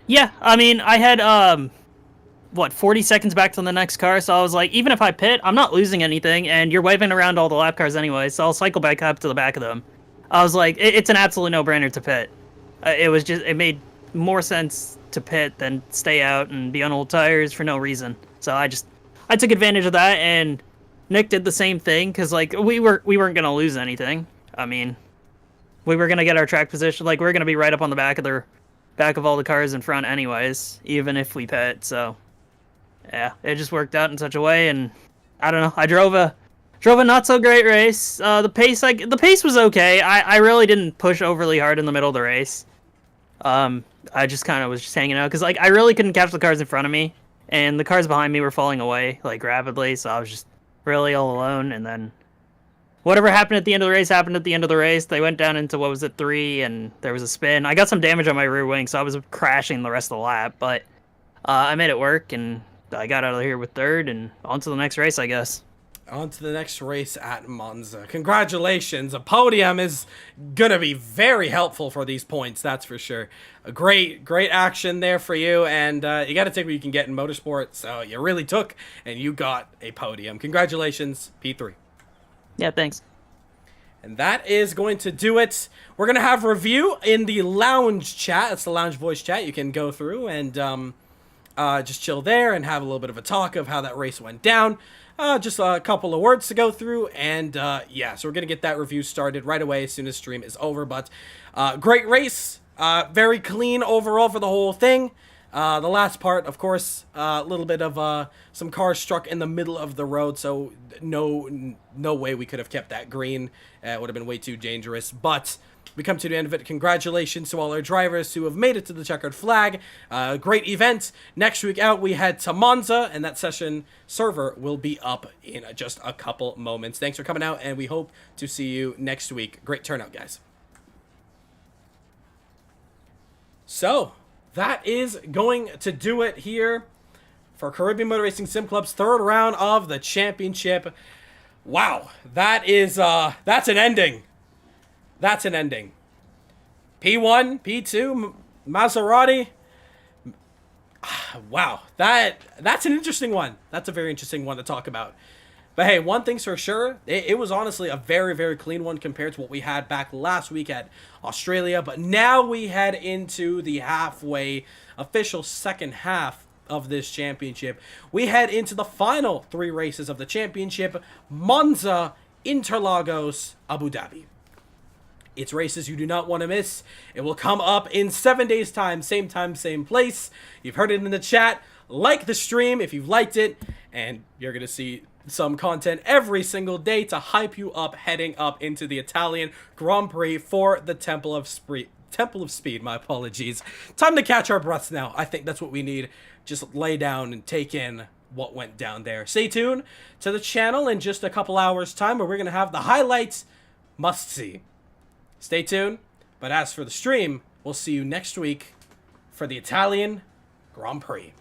Yeah, I mean, I had, 40 seconds back to the next car, so I was like, even if I pit, I'm not losing anything, and you're waving around all the lap cars anyway, so I'll cycle back up to the back of them. I was like, it's an absolute no-brainer to pit. It made more sense to pit than stay out and be on old tires for no reason. So I took advantage of that, and Nick did the same thing, because, like, we weren't going to lose anything. I mean, we were going to get our track position, like, we were going to be right up on the back of all the cars in front anyways, even if we pit, so, yeah, it just worked out in such a way, and, I don't know, I drove a not so great race. The pace was okay. I really didn't push overly hard in the middle of the race. I just kind of was just hanging out because like I really couldn't catch the cars in front of me, and the cars behind me were falling away like rapidly. So I was just really all alone. And then whatever happened at the end of the race happened at the end of the race. They went down into 3, and there was a spin. I got some damage on my rear wing, so I was crashing the rest of the lap. But I made it work, and I got out of here with 3rd, and on to the next race, I guess. On to the next race at Monza. Congratulations. A podium is going to be very helpful for these points, that's for sure. A great action there for you, and you got to take what you can get in motorsport, so you really took, and you got a podium. Congratulations, P3. Yeah, thanks. And that is going to do it. We're going to have review in the lounge chat. That's the lounge voice chat. You can go through and just chill there and have a little bit of a talk of how that race went down. Just a couple of words to go through, and yeah, so we're going to get that review started right away as soon as stream is over, but great race. Very clean overall for the whole thing. The last part, of course, a little bit of some cars struck in the middle of the road, so no way we could have kept that green. It would have been way too dangerous, but we come to the end of it. Congratulations to all our drivers who have made it to the checkered flag. Great event. Next week out, we head to Monza, and that session server will be up in just a couple moments. Thanks for coming out, and we hope to see you next week. Great turnout, guys. So, that is going to do it here for Caribbean Motor Racing Sim Club's third round of the championship. Wow, that is, that's an ending. That's an ending. P1, P2, Maserati. Wow, that's an interesting one. That's a very interesting one to talk about. But hey, one thing's for sure, it was honestly a very, very clean one compared to what we had back last week at Australia. But now we head into the halfway official second half of this championship. We head into the final 3 races of the championship: Monza, Interlagos, Abu Dhabi. It's races you do not want to miss. It will come up in 7 days' time, same place. You've heard it in the chat. Like the stream if you've liked it, and you're going to see some content every single day to hype you up heading up into the Italian Grand Prix for the Temple of Speed, my apologies. Time to catch our breaths now. I think that's what we need. Just lay down and take in what went down there. Stay tuned to the channel in just a couple hours' time where we're going to have the highlights must see. Stay tuned. But as for the stream, we'll see you next week for the Italian Grand Prix.